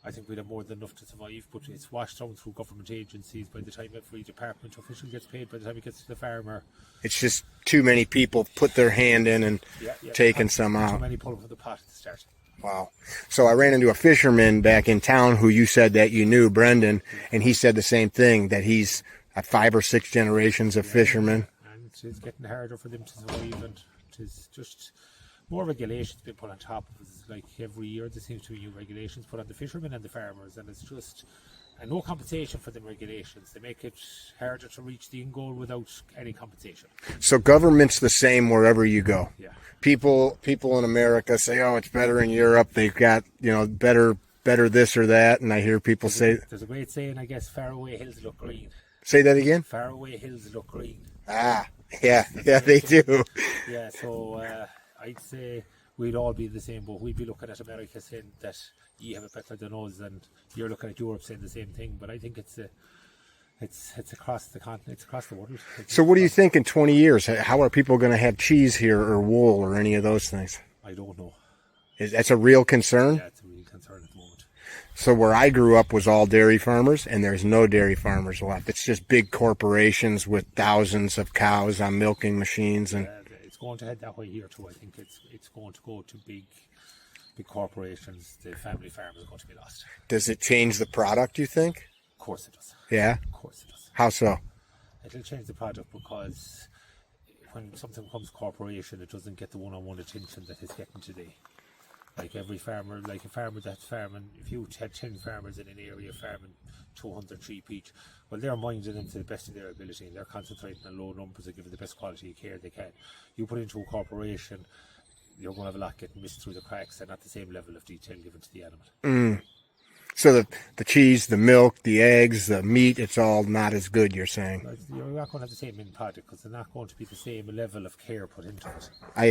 I think we'd have more than enough to survive. But it's washed down through government agencies. By the time every department official gets paid, by the time it gets to the farmer, It's just too many people put their hand in and taking some too out. many pull from the pot at the start. Wow. So I ran into a fisherman back in town who you said that you knew, Brendan, and he said the same thing, that he's 5 or 6 generations of fishermen. And it's getting harder for them to survive, and it's just more regulations being put on top of us. Like every year there seems to be new regulations put on the fishermen and the farmers, and it's just no compensation for them regulations. They make it harder to reach the end goal without any compensation. So government's the same wherever you go. Yeah. People in America say, oh, it's better in Europe. They've got, better this or that. And I hear people say, There's a great saying, I guess, far away hills look green. say that again? Far away hills look green. Ah, yeah, they do. Yeah, so I'd say we'd all be in the same boat. We'd be looking at America saying that you have it better than us, and you're looking at Europe saying the same thing. But I think it's across the continent, it's across the world. So what do you think in 20 years? How are people going to have cheese here or wool or any of those things? I don't know. That's a real concern? Yeah, it's a real concern at the moment. So where I grew up was all dairy farmers, and there's no dairy farmers left. It's just big corporations with thousands of cows on milking machines. And It's going to head that way here too. I think it's going to go to big corporations. The family farm is going to be lost. does it change the product, you think? Of course it does. Yeah? Of course it does. How so? It'll change the product because when something becomes corporation, it doesn't get the one-on-one attention that it's getting today. Like every farmer, like a farmer that's farming, if you had 10 farmers in an area farming 200 sheep each, well, they're minding them to the best of their ability, and they're concentrating on low numbers and giving the best quality of care they can. You put into a corporation, you're going to have a lot getting missed through the cracks and not the same level of detail given to the animal. So the cheese, the milk, the eggs, the meat, it's all not as good, you're saying? You're not going to have the same end product because they're not going to be the same level of care put into it. I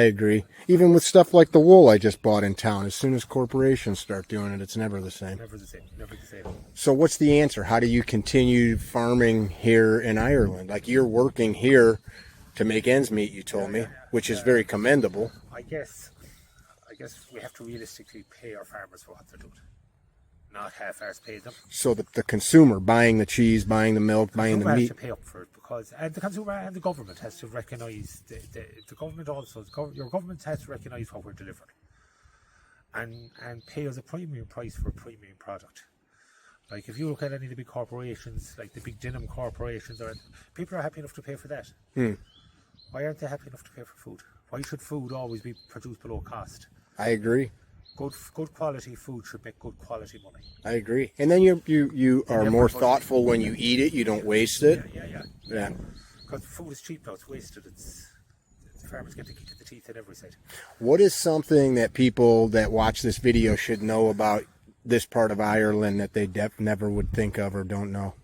agree. Even with stuff like the wool I just bought in town, as soon as corporations start doing it, it's never the same. Never the same. Never the same. So what's the answer? How do you continue farming here in Ireland? Like, you're working here to make ends meet, you told me, which is very commendable. I guess we have to realistically pay our farmers for what they're doing, not half-arse pay them. So the consumer buying the cheese, buying the milk, buying the Consumer meat. has to pay up for it and the consumer and the government has to recognise the government also. Your government has to recognise what we're delivering, and pay us a premium price for a premium product. Like if you look at any of the big corporations, like the big denim corporations, people are happy enough to pay for that. Why aren't they happy enough to pay for food? Why should food always be produced below cost? I agree. Good quality food should make good quality money. I agree. And then you are more thoughtful when you eat it. You don't waste it. Yeah. Because food is cheap now. It's wasted. The farmers get the kick of the teeth at every side. What is something that people that watch this video should know about this part of Ireland that they never would think of or don't know?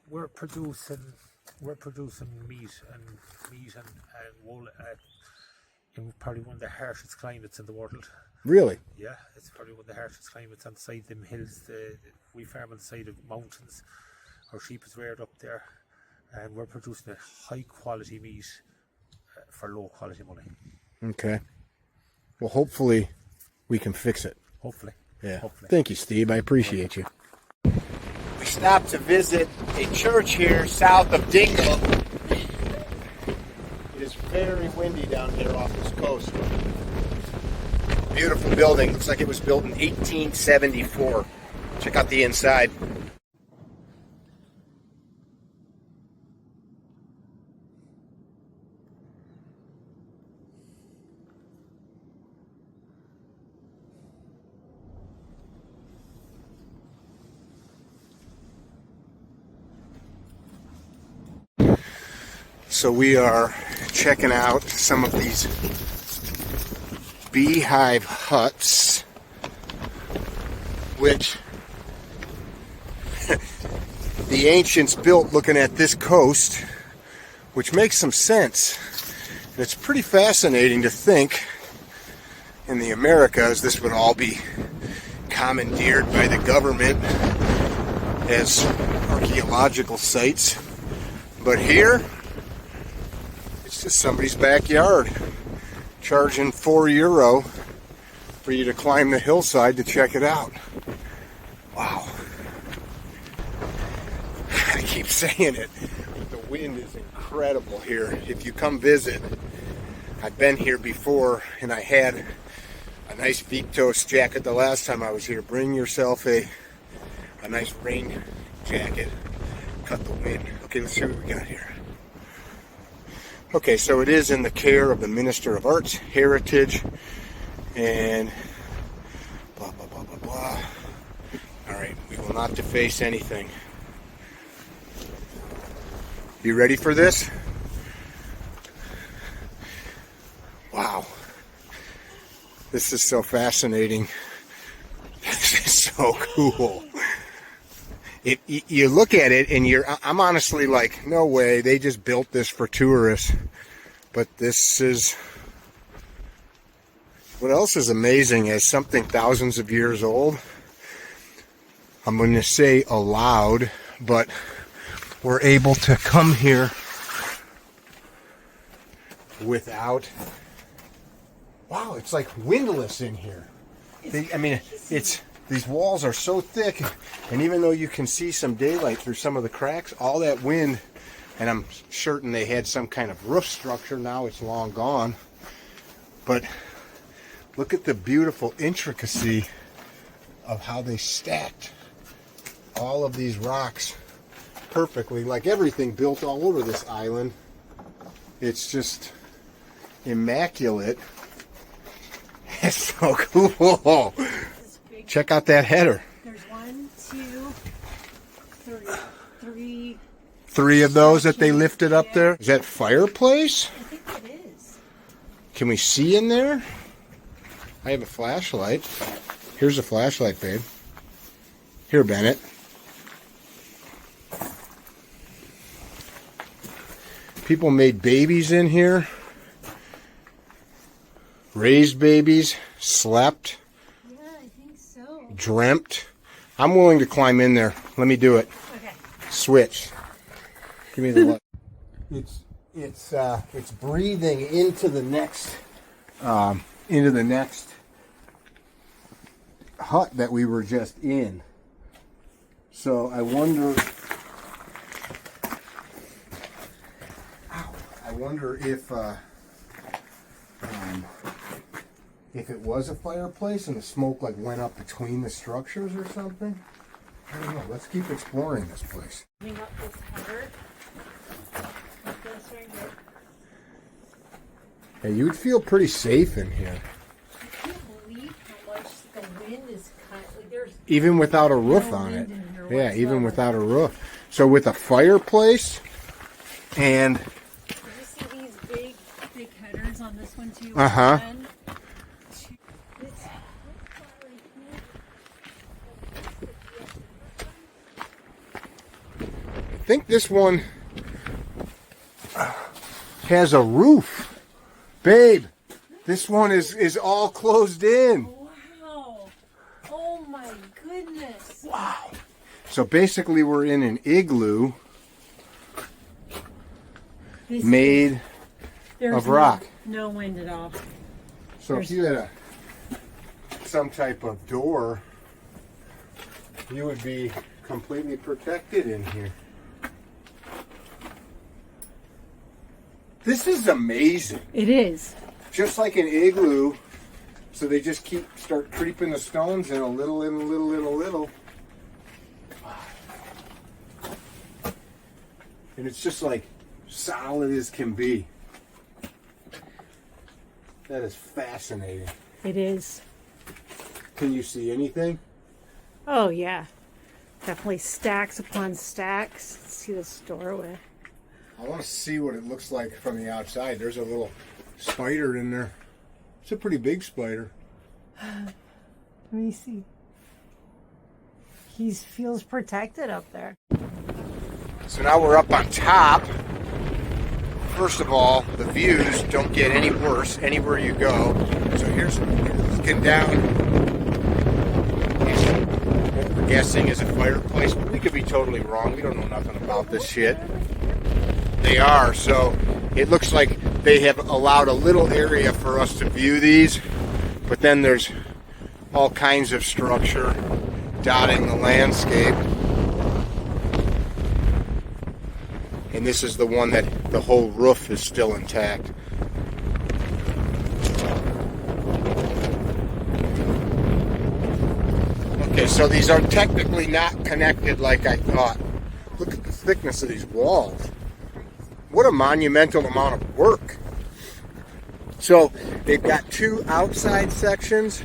We're producing meat and wool in probably one of the harshest climates in the world. Really? Yeah, it's probably one of the harshest climates on the side of them hills. We farm on the side of mountains. Our sheep is reared up there, and we're producing a high quality meat for low quality money. Okay. Well, hopefully we can fix it. Hopefully. Yeah. Hopefully. Thank you, Steve. I appreciate you. We stopped to visit a church here south of Dingle. It is very windy down here off this coast. Beautiful building. Looks like it was built in 1874. Check out the inside. So we are checking out some of these beehive huts, which the ancients built looking at this coast, which makes some sense. And it's pretty fascinating to think in the Americas this would all be commandeered by the government as archaeological sites. But here, it's just somebody's backyard, charging €4 for you to climb the hillside to check it out. Wow. I keep saying it. The wind is incredible here. If you come visit, I've been here before and I had a nice Victos jacket the last time I was here. Bring yourself a nice rain jacket. Cut the wind. Okay, let's see what we got here. Okay, so it is in the care of the Minister of Arts, Heritage, and blah, blah, blah, blah, blah. All right, we will not deface anything. You ready for this? Wow. This is so fascinating. This is so cool. You look at it and I'm honestly like, no way, they just built this for tourists. But this is, what else is amazing as something thousands of years old? I'm going to say aloud, but we're able to come here without, wow, it's like windless in here. These walls are so thick, and even though you can see some daylight through some of the cracks, all that wind, and I'm certain they had some kind of roof structure, now it's long gone, but look at the beautiful intricacy of how they stacked all of these rocks perfectly, like everything built all over this island. It's just immaculate. It's so cool. Check out that header. There's 1, 2, 3. Three of those that they lifted up there. Is that fireplace? I think it is. Can we see in there? I have a flashlight. Here's a flashlight, babe. Here, Bennett. People made babies in here. Raised babies. Slept. Yeah, I think so. Dreamt. I'm willing to climb in there. Let me do it. Okay. Switch. Give me the light. It's breathing into the next hut that we were just in. So I wonder if it was a fireplace and the smoke like went up between the structures or something. I don't know. Let's keep exploring this place. Bring up this header. Like this right here. Hey, you would feel pretty safe in here. I can't believe how much the wind is cut. Like there's Even without a roof no on it. wind in here Yeah, even whatsoever. without a roof. So with a fireplace and Did you see these big headers on this one too? Uh-huh. 1, 2, it's I think this one has a roof. Babe, this one is all closed in. wow. Oh my goodness. Wow. So basically we're in an igloo This made there's of rock. No wind at all. So if you had some type of door, you would be completely protected in here. This is amazing. It is. Just like an igloo, so they just start creeping the stones in a little and a little and a little. And it's just like solid as can be. That is fascinating. It is. Can you see anything? Oh yeah. Definitely stacks upon stacks. Let's see this doorway. I want to see what it looks like from the outside. There's a little spider in there. It's a pretty big spider. Let me see. He feels protected up there. So now we're up on top. First of all, the views don't get any worse anywhere you go. So here's looking down. What we're guessing is a fireplace, but we could be totally wrong. We don't know nothing about this shit. They are, so it looks like they have allowed a little area for us to view these, but then there's all kinds of structure dotting the landscape. And this is the one that the whole roof is still intact. Okay, so these are technically not connected like I thought. Look at the thickness of these walls. What a monumental amount of work. So they've got two outside sections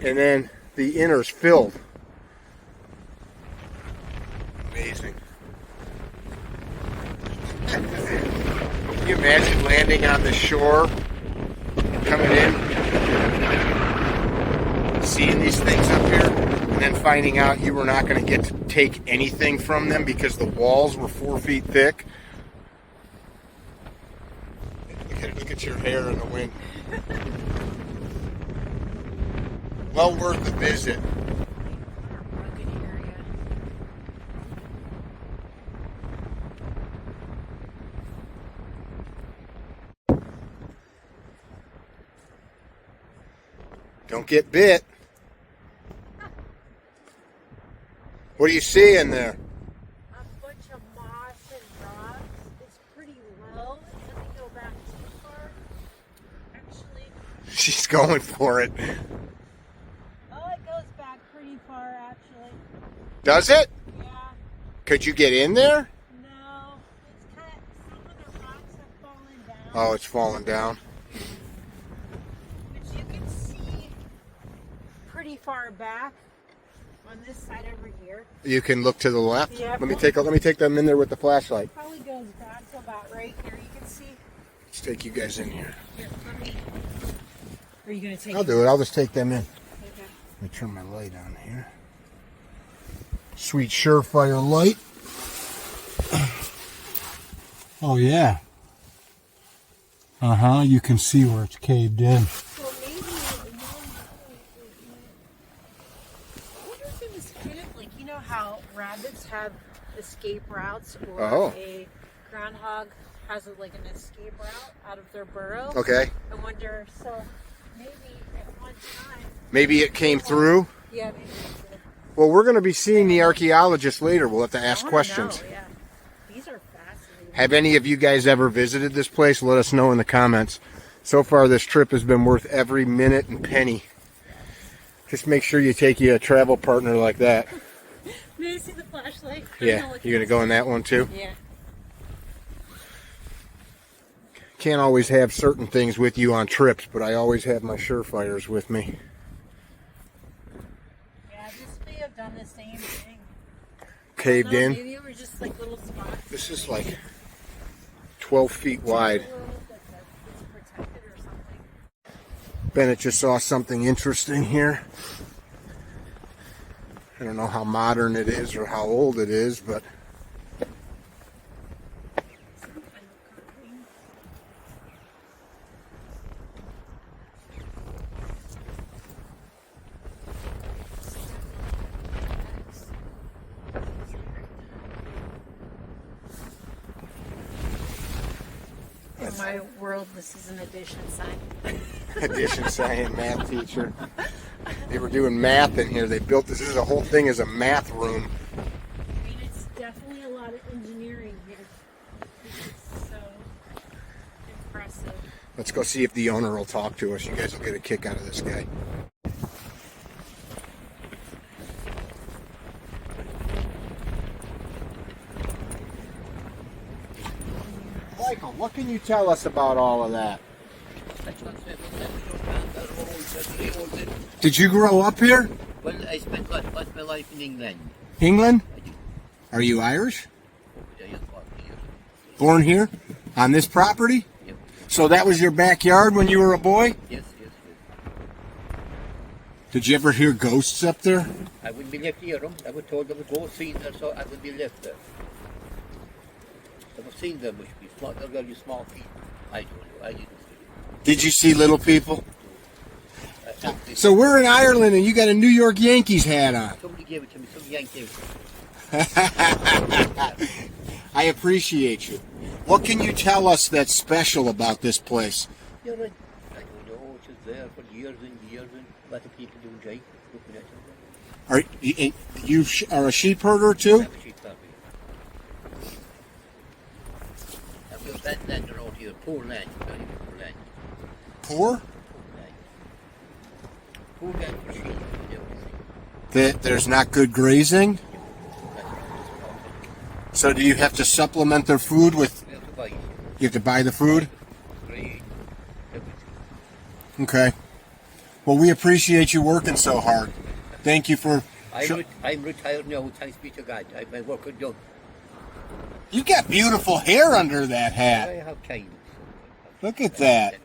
and then the inner's filled. Amazing. Can you imagine landing on the shore and coming in, seeing these things up here, and then finding out you were not going to get to take anything from them because the walls were 4 feet thick? Look at your hair in the wind. Well worth the visit. Don't get bit. What do you see in there? A bunch of moss and rocks. It's pretty low. It doesn't go back too far. Actually. She's going for it. Oh, it goes back pretty far, actually. Does it? Yeah. Could you get in there? No. It's kind of, some of the rocks have fallen down. Oh, it's falling down. But you can see pretty far back on this side over here. You can look to the left. Yeah. Let me take them in there with the flashlight. Probably goes back to about right here. You can see. Let's take you guys in here. Here, let me. Are you gonna take? I'll do it. I'll just take them in. Okay. Let me turn my light on here. Sweet Surefire light. Oh yeah. You can see where it's caved in. So maybe I wonder if it was kind of like, you know how rabbits have escape routes, or a groundhog has like an escape route out of their burrow. Okay. I wonder. So maybe at one time. Maybe it came through. Yeah. Maybe it did. Well, we're going to be seeing the archaeologist later. We'll have to ask I wanna questions. know, yeah. These are fascinating. Have any of you guys ever visited this place? Let us know in the comments. So far, this trip has been worth every minute and penny. Just make sure you take you a travel partner like that. May I see the flashlight? Yeah, you're going to go in that one too? Yeah. Can't always have certain things with you on trips, but I always have my Surefires with me. Yeah, this may have done the same thing. Caved No, in. Maybe it were just like little spots. This is like 12 feet wide. It's protected or something. Bennett just saw something interesting here. I don't know how modern it is or how old it is, but In my world, this is an addition sign. addition science math teacher. They were doing math in here. They built this. This is a whole thing as a math room. I mean, it's definitely a lot of engineering here. It's so impressive. Let's go see if the owner will talk to us. You guys will get a kick out of this guy. Michael, what can you tell us about all of that? Did you grow up here? Well, I spent most my life in England. England? Are you Irish? Yeah, 40 years. Born here? On this property? Yep. So that was your backyard when you were a boy? Yes. Did you ever hear ghosts up there? I wouldn't be left here. I was told there was ghosts seen there, so I would be left there. I was seen them, which be small, they're very small feet. I don't know. I didn't see it. Did you see little people? Somebody So we're in Ireland and you got a New York Yankees hat on. gave it to me. Some yank gave it to me. I appreciate you. What can you tell us that's special about this place? You're right. I don't know. It's just there for years and years, and a lot of people do enjoy looking at it. You are a sheep herder too? Have a sheep farm here. And we've that land around here, poor land, very poor land. Poor? Poor land for sheep and everything. There's not good grazing? That's right. So do you have to supplement their food with, We have to buy it. you have to buy the food? Grain, everything. Okay. Well, we appreciate you working so hard. Thank you for... I'm retired now, thanks be to God. My work is done. You got beautiful hair under that I hat. have time. Look at that.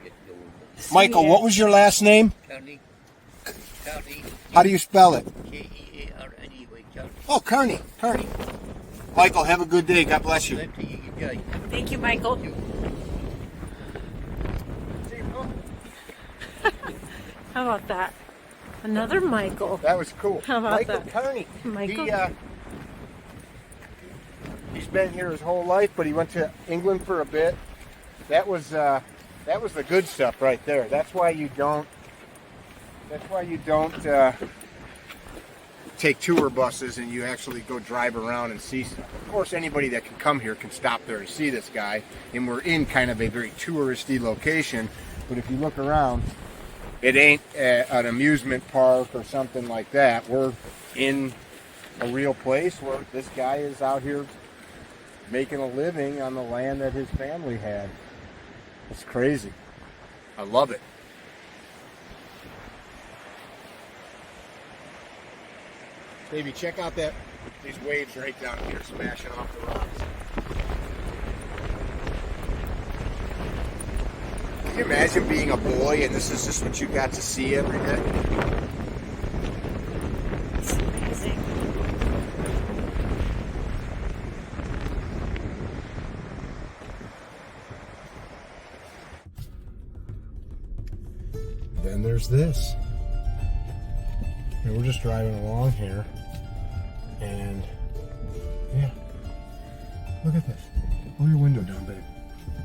Michael, what was your last name? Carney. How do you spell it? K-E-A-R-N-E-Y. Carney. Oh, Kearney. Michael, have a good day. God bless you. Same to you guys. Thank you, Michael. How about that? Another Michael. That was cool. How about Michael that? Kearney. Michael? He's been here his whole life, but he went to England for a bit. That was the good stuff right there. That's why you don't take tour buses and you actually go drive around and see stuff. Of course, anybody that can come here can stop there and see this guy, and we're in kind of a very touristy location. But if you look around, it ain't an amusement park or something like that. We're in a real place where this guy is out here making a living on the land that his family had. It's crazy. I love it. Baby, check out these waves right down here smashing off the rocks. Can you imagine being a boy and this is just what you got to see every day? It's amazing. Then there's this. And we're just driving along here. And yeah. Look at this. Roll your window down, babe.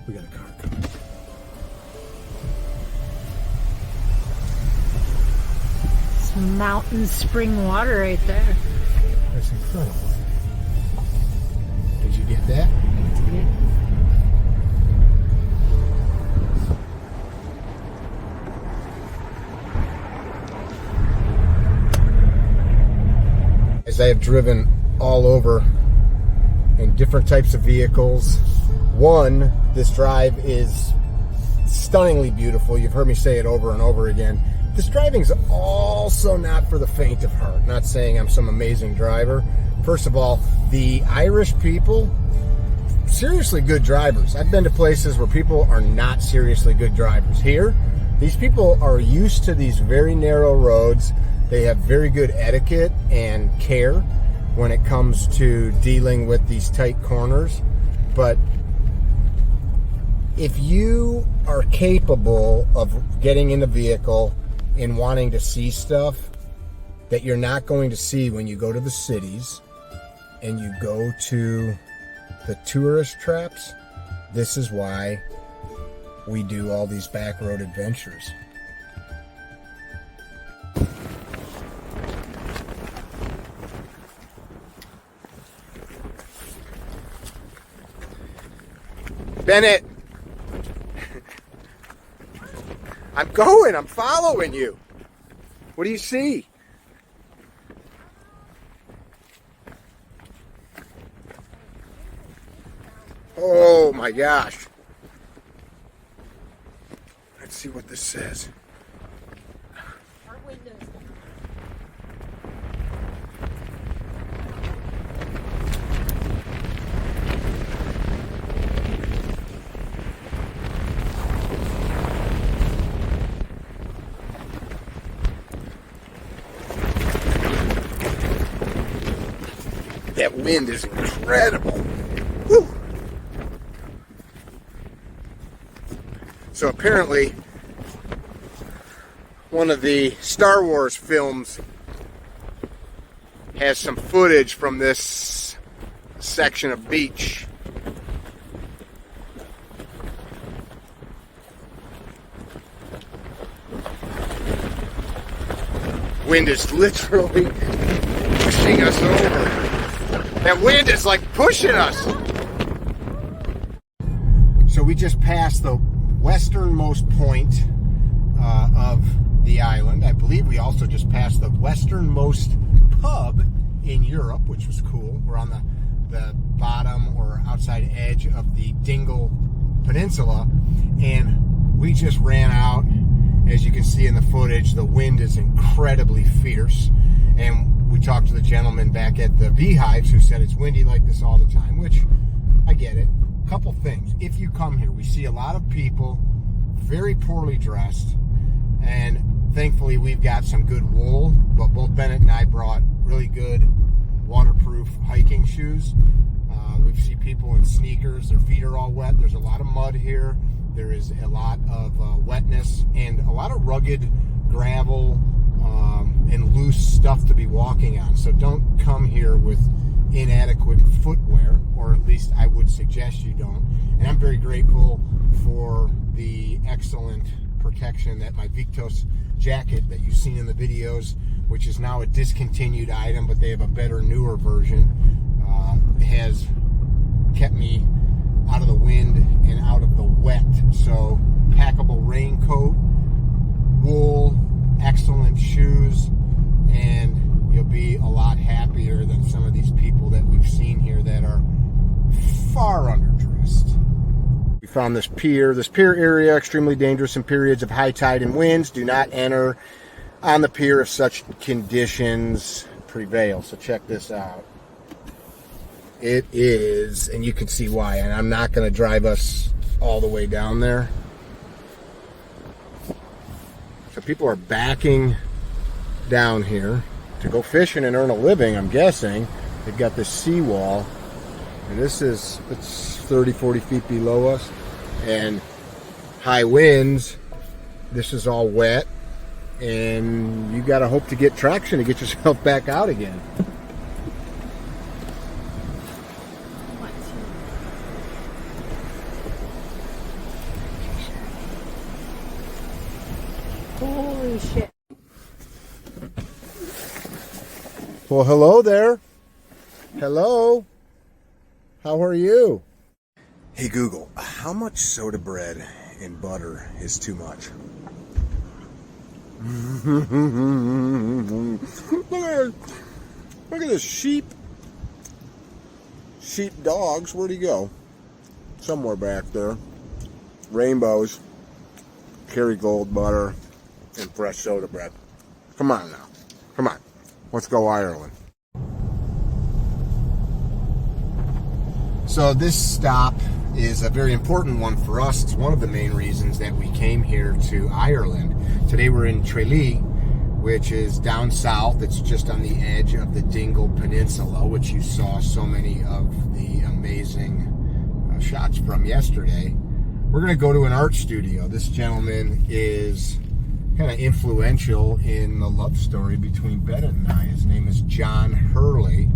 We got a car coming. Some mountain spring water right there. That's incredible. Did you get that? As I have driven all over in different types of vehicles, one, this drive is stunningly beautiful. You've heard me say it over and over again. This driving's also not for the faint of heart. Not saying I'm some amazing driver. First of all, the Irish people, seriously good drivers. I've been to places where people are not seriously good drivers. Here, these people are used to these very narrow roads. They have very good etiquette and care when it comes to dealing with these tight corners. But if you are capable of getting in the vehicle and wanting to see stuff that you're not going to see when you go to the cities and you go to the tourist traps, this is why we do all these back road adventures. Bennett! I'm following you. What do you see? Oh my gosh. Let's see what this says. Our windows. that wind is incredible. Whew. So apparently, one of the Star Wars films has some footage from this section of beach. Wind is literally pushing us over. That wind is like pushing us. So we just passed the westernmost point of the island. I believe we also just passed the westernmost pub in Europe, which was cool. We're on the bottom or outside edge of the Dingle Peninsula, and we just ran out. As you can see in the footage, the wind is incredibly fierce, and we talked to the gentleman back at the beehives who said it's windy like this all the time, which I get it. Couple things. If you come here, we see a lot of people very poorly dressed, and thankfully we've got some good wool, but both Bennett and I brought really good waterproof hiking shoes. We see people in sneakers, their feet are all wet. There's a lot of mud here. There is a lot of wetness and a lot of rugged gravel and loose stuff to be walking on. So don't come here with inadequate footwear, or at least I would suggest you don't. And I'm very grateful for the excellent protection that my Victos jacket that you've seen in the videos, which is now a discontinued item, but they have a better, newer version, has kept me out of the wind and out of the wet. So packable raincoat, wool, excellent shoes, and you'll be a lot happier than some of these people that we've seen here that are far underdressed. We found this pier. This pier area, extremely dangerous in periods of high tide and winds. Do not enter on the pier if such conditions prevail. So check this out. It is, and you can see why, and I'm not going to drive us all the way down there. So people are backing down here to go fishing and earn a living, I'm guessing. They've got this seawall, and it's 30, 40 feet below us, and high winds. This is all wet, and you got to hope to get traction to get yourself back out again. Holy shit. Well, hello there. Hello. How are you? Hey Google, how much soda bread and butter is too much? Look at this sheep. Sheep dogs. Where'd he go? Somewhere back there. Rainbows. Kerrygold butter and fresh soda bread. Come on now. Come on. Let's go Ireland. So this stop is a very important one for us. It's one of the main reasons that we came here to Ireland. Today we're in Tralee, which is down south. It's just on the edge of the Dingle Peninsula, which you saw so many of the amazing shots from yesterday. We're going to go to an art studio. This gentleman is kind of influential in the love story between Bennett and I. His name is John Hurley.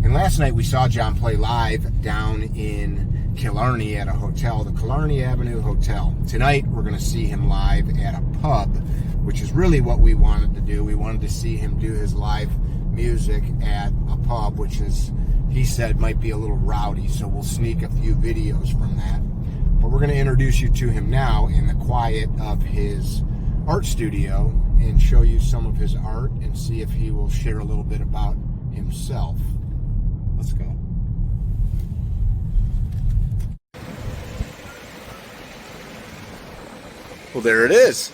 And last night we saw John play live down in Killarney at a hotel, the Killarney Avenue Hotel. Tonight we're going to see him live at a pub, which is really what we wanted to do. We wanted to see him do his live music at a pub, which is, he said, might be a little rowdy, so we'll sneak a few videos from that. But we're going to introduce you to him now in the quiet of his art studio and show you some of his art and see if he will share a little bit about himself. Let's go. Well, there it is.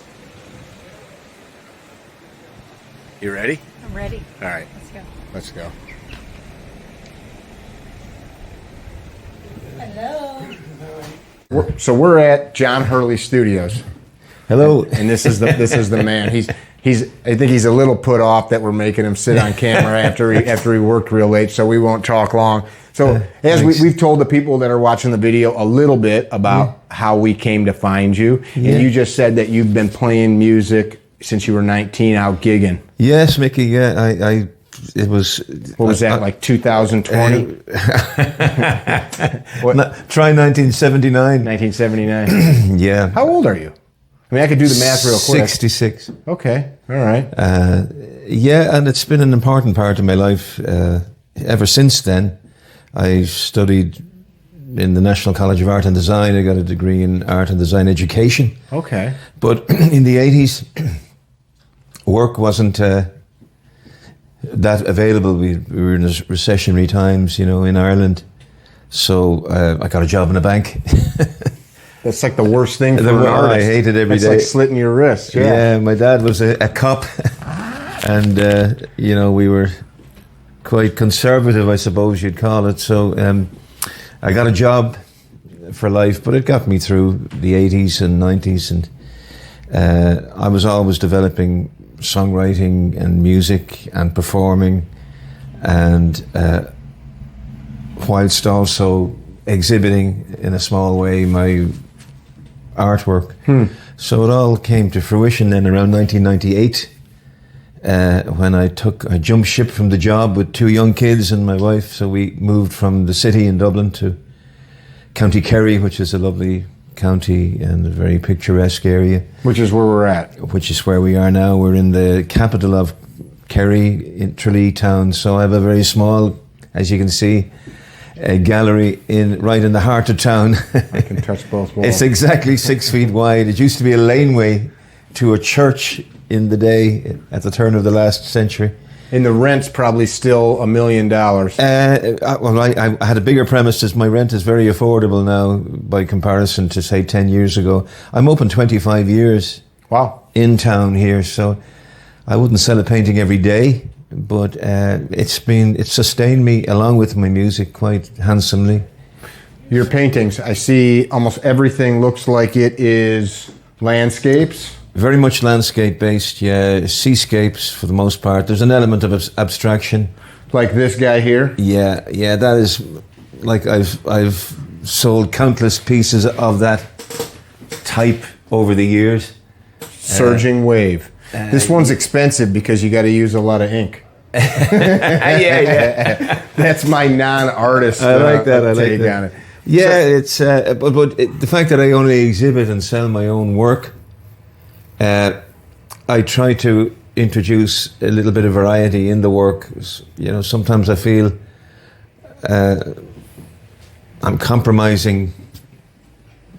You ready? I'm ready. All right. Let's go. Let's go. Hello. So we're at John Hurley Studios. Hello. And this is the man. He's I think he's a little put off that we're making him sit on camera after he worked real late, so we won't talk long. So as we've told the people that are watching the video a little bit about how we came to find you, and you just said that you've been playing music since you were 19 out gigging. Yes, Mickey. Yeah, it was. What was that, like 2020? Try 1979. 1979. Yeah. How old are you? I mean, I could do the math real quick. 66. Okay, all right. Yeah, and it's been an important part of my life ever since then. I studied in the National College of Art and Design. I got a degree in art and design education. Okay. But in the 80s, work wasn't that available. We were in recessionary times, in Ireland. So I got a job in a bank. That's like the worst thing for an artist. I hated every day. It's like slitting your wrist. Yeah, my dad was a cop. And, we were quite conservative, I suppose you'd call it. So I got a job for life, but it got me through the 80s and 90s. And I was always developing songwriting and music and performing, and whilst also exhibiting in a small way my artwork. So it all came to fruition then around 1998 when I jumped ship from the job with 2 young kids and my wife. So we moved from the city in Dublin to County Kerry, which is a lovely county and a very picturesque area. Which is where we're at. Which is where we are now. We're in the capital of Kerry, in Tralee town. So I have a very small, as you can see, a gallery right in the heart of town. I can touch both walls. It's exactly 6 feet wide. It used to be a laneway to a church in the day at the turn of the last century. And the rent's probably still $1 million. Well, I had a bigger premises. My rent is very affordable now by comparison to, say, 10 years ago. I'm open 25 years. Wow. In town here, so I wouldn't sell a painting every day, but it's sustained me along with my music quite handsomely. Your paintings, I see almost everything looks like it is landscapes. Very much landscape based, yeah. Seascapes for the most part. There's an element of abstraction. Like this guy here? Yeah, that is, like, I've sold countless pieces of that type over the years. Surging Wave. This one's expensive because you got to use a lot of ink. Yeah. That's my non-artist I like that. take on it. Yeah, it's but the fact that I only exhibit and sell my own work, I try to introduce a little bit of variety in the work. Sometimes I feel I'm compromising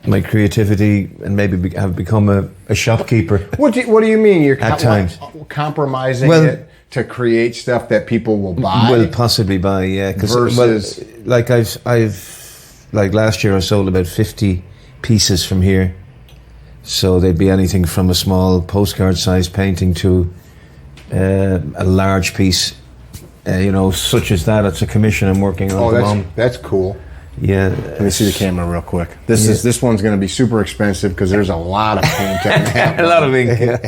my creativity and maybe have become a shopkeeper. What do you mean? You're at times compromising it to create stuff that people will buy? Will possibly buy, yeah. Versus, like like last year I sold about 50 pieces from here. So they'd be anything from a small postcard-sized painting to a large piece, such as that. It's a commission I'm working on. Oh, that's cool. Yeah. Let me see the camera real quick. This one's going to be super expensive because there's a lot of paint on that. A lot of ink. Yeah.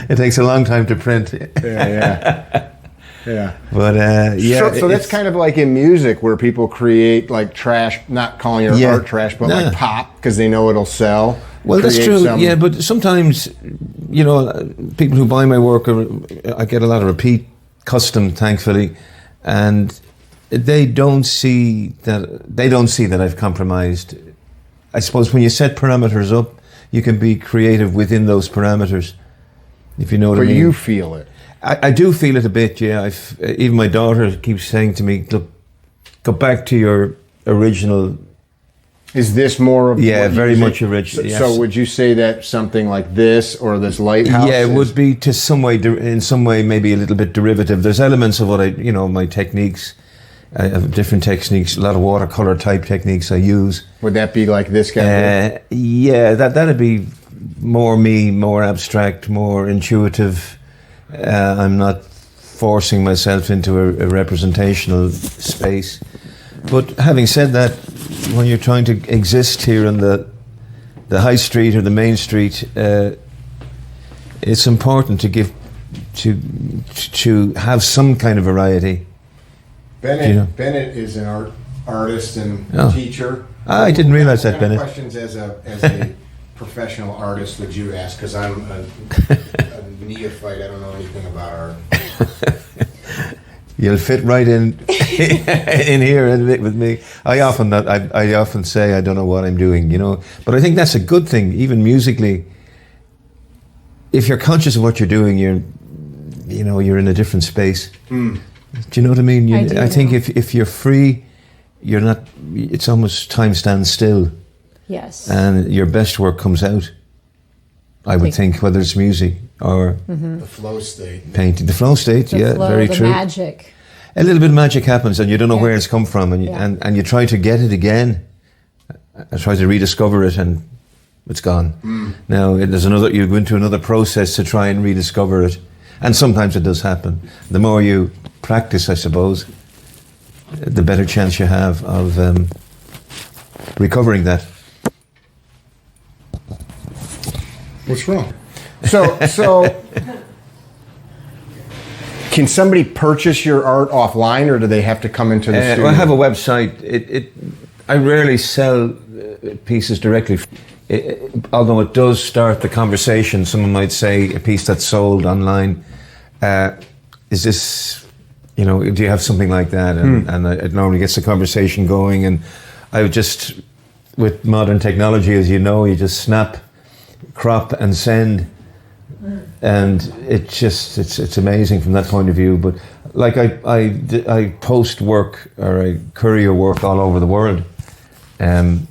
It takes a long time to print. Yeah. But So that's kind of like in music where people create like trash, not calling it art trash, but like pop because they know it'll sell. Well, that's true. Yeah, but sometimes, people who buy my work, I get a lot of repeat custom, thankfully, and they don't see that I've compromised. I suppose when you set parameters up, you can be creative within those parameters, if you know what I mean. But you feel it. I do feel it a bit, yeah. Even my daughter keeps saying to me, look, go back to your original. Is this more of... Yeah, very much original, yes. So would you say that something like this or this lighthouse? Yeah, it would be in some way maybe a little bit derivative. There's elements of what my techniques, I have different techniques, a lot of watercolor type techniques I use. Would that be like this guy? Yeah, that'd be more me, more abstract, more intuitive. I'm not forcing myself into a representational space. But having said that, when you're trying to exist here on the high street or the main street, it's important to give to have some kind of variety. Bennett Bennett is an artist and teacher. I didn't realize that, Bennett. What kind of questions as a professional artist would you ask? Because I'm a neophyte. I don't know anything about art. You'll fit right in in here with me. I often say I don't know what I'm doing, you know. But I think that's a good thing, even musically. If you're conscious of what you're doing, you're in a different space. Do you know what I mean? I think if you're free, you're not. It's almost time stands still. Yes. And your best work comes out. I would think, whether it's music or the flow state, painting, the flow state. The flow, very the true. Magic. A little bit of magic happens, and you don't know where it's come from, and you try to get it again, and try to rediscover it, and it's gone. Now there's another. You go into another process to try and rediscover it, and sometimes it does happen. The more you practice, I suppose, the better chance you have of recovering that. What's wrong? So can somebody purchase your art offline, or do they have to come into the studio? Well, I have a website. I rarely sell pieces directly. Although it does start the conversation. Someone might say a piece that's sold online. Is this, do you have something like that? And it normally gets the conversation going. And I would just, with modern technology, as you know, you just snap, crop and send. And it's amazing from that point of view. But like I post work, or I courier work all over the world, and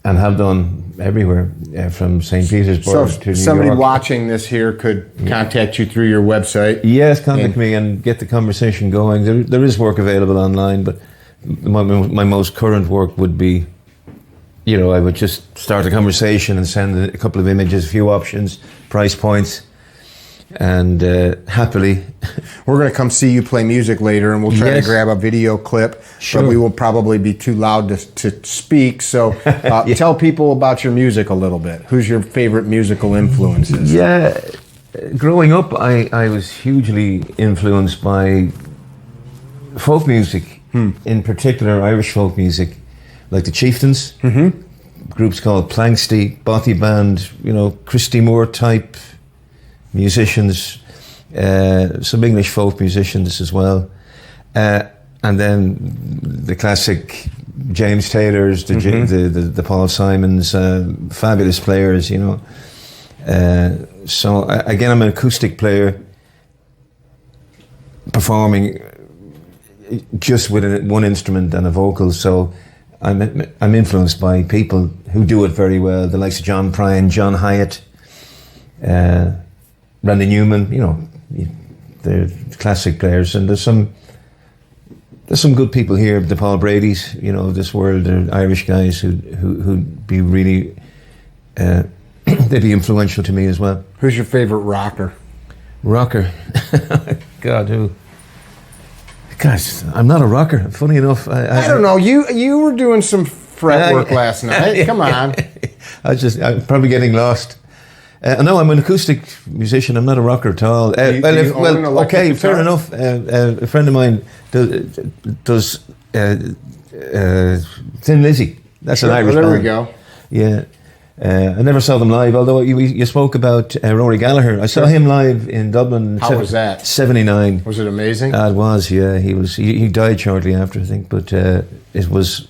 have done everywhere, from St. Petersburg to New York. Somebody watching this here could contact you through your website. Yes, contact me and get the conversation going. There is work available online, but my most current work would be, I would just start a conversation and send a couple of images, a few options, price points, and happily. We're going to come see you play music later, and we'll try to grab a video clip, but we will probably be too loud to speak. So tell people about your music a little bit. Who's your favorite musical influences? Yeah, growing up, I was hugely influenced by folk music, in particular Irish folk music, like the Chieftains, groups called Planksty, Bothy Band, Christy Moore type musicians, some English folk musicians as well, and then the classic James Taylors, the Paul Simons, fabulous players, So again, I'm an acoustic player, performing just with one instrument and a vocal. So I'm influenced by people who do it very well, the likes of John Prine, John Hyatt, Randy Newman. They're classic players, and there's some good people here. The Paul Brady's, this world, they're Irish guys who'd be really they'd be influential to me as well. Who's your favorite rocker? Rocker, God, who? Gosh, I'm not a rocker. Funny enough, I don't know. You were doing some fret work last night. Come on. I'm probably getting lost. No, I'm an acoustic musician. I'm not a rocker at all. Okay, fair enough. A friend of mine does Thin Lizzy. That's an Irish band. There we go. Yeah. I never saw them live, although you spoke about Rory Gallagher. I saw him live in Dublin. How was that? 79. Was it amazing? It was, yeah. He died shortly after, I think, but it was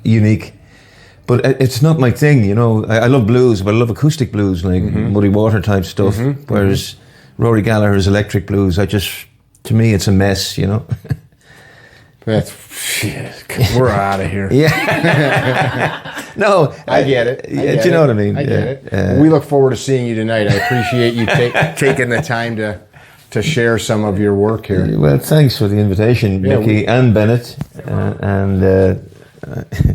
unique. But it's not my thing, I love blues, but I love acoustic blues, like Muddy Water type stuff, whereas Rory Gallagher's electric blues, to me, it's a mess, That's shit. We're out of here. Yeah. No, I get it. Do you know what I mean? I get it. We look forward to seeing you tonight. I appreciate you taking the time to share some of your work here. Well, thanks for the invitation, Mickey and Bennett.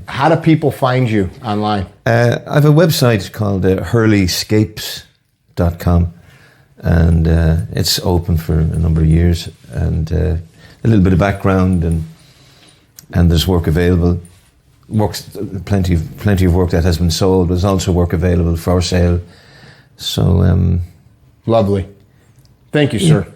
How do people find you online? I have a website called hurleyscapes.com, and it's open for a number of years, and a little bit of background, and there's work available. Plenty of work that has been sold. There's also work available for sale. So Lovely. Thank you, sir.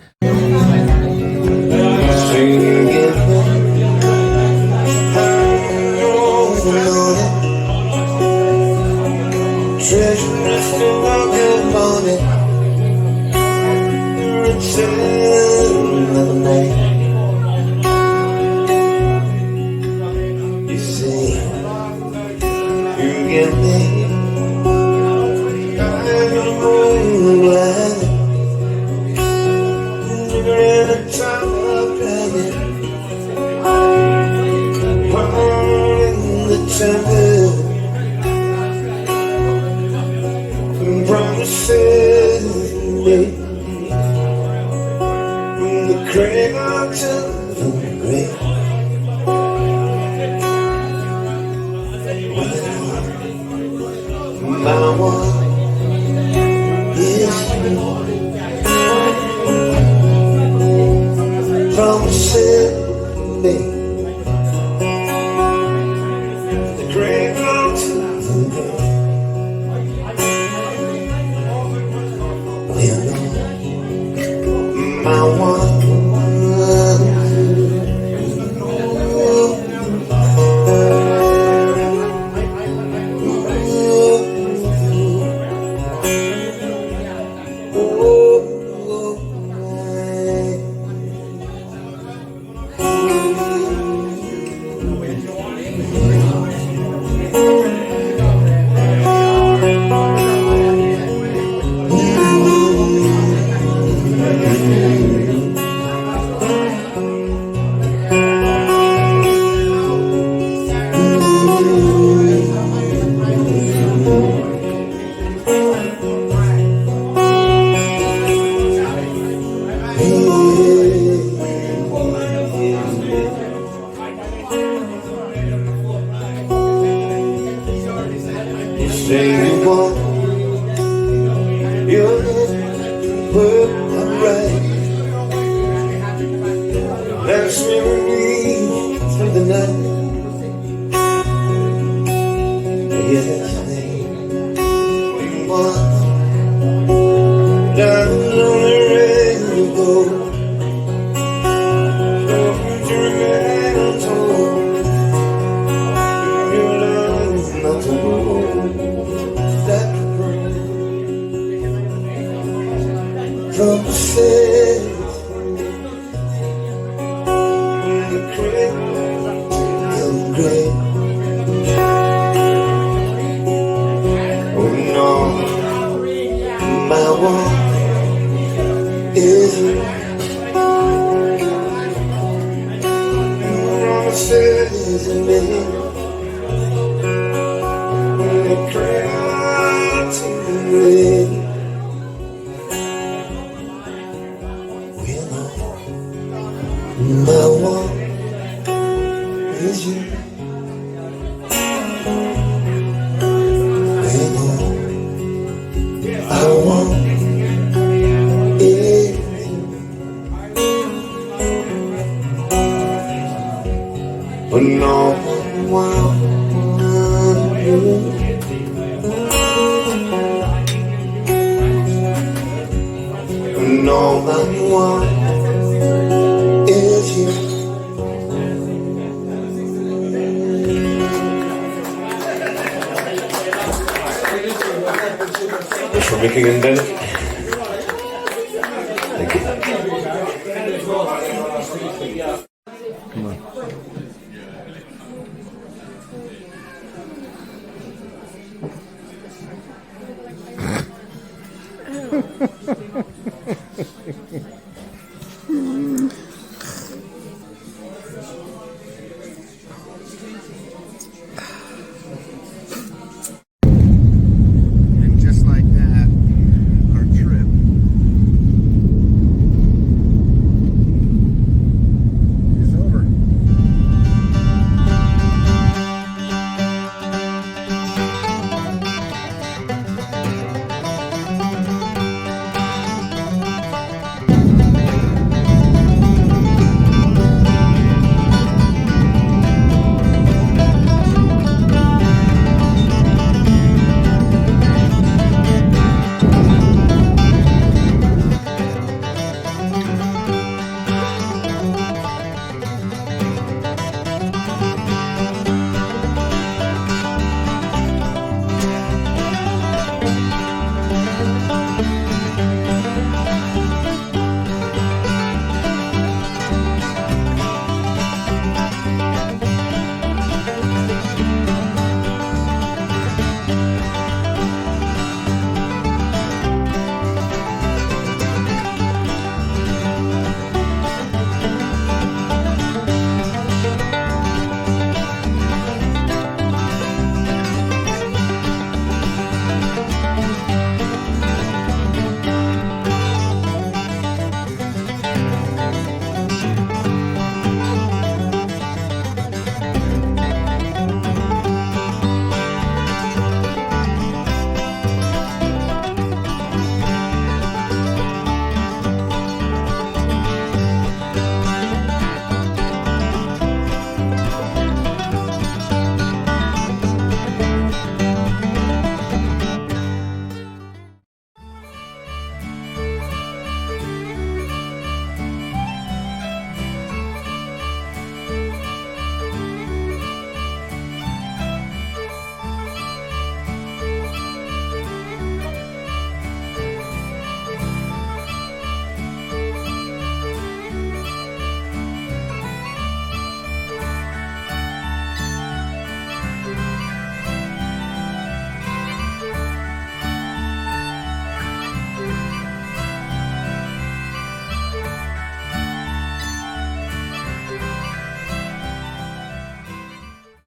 Thanks for making it, Ben.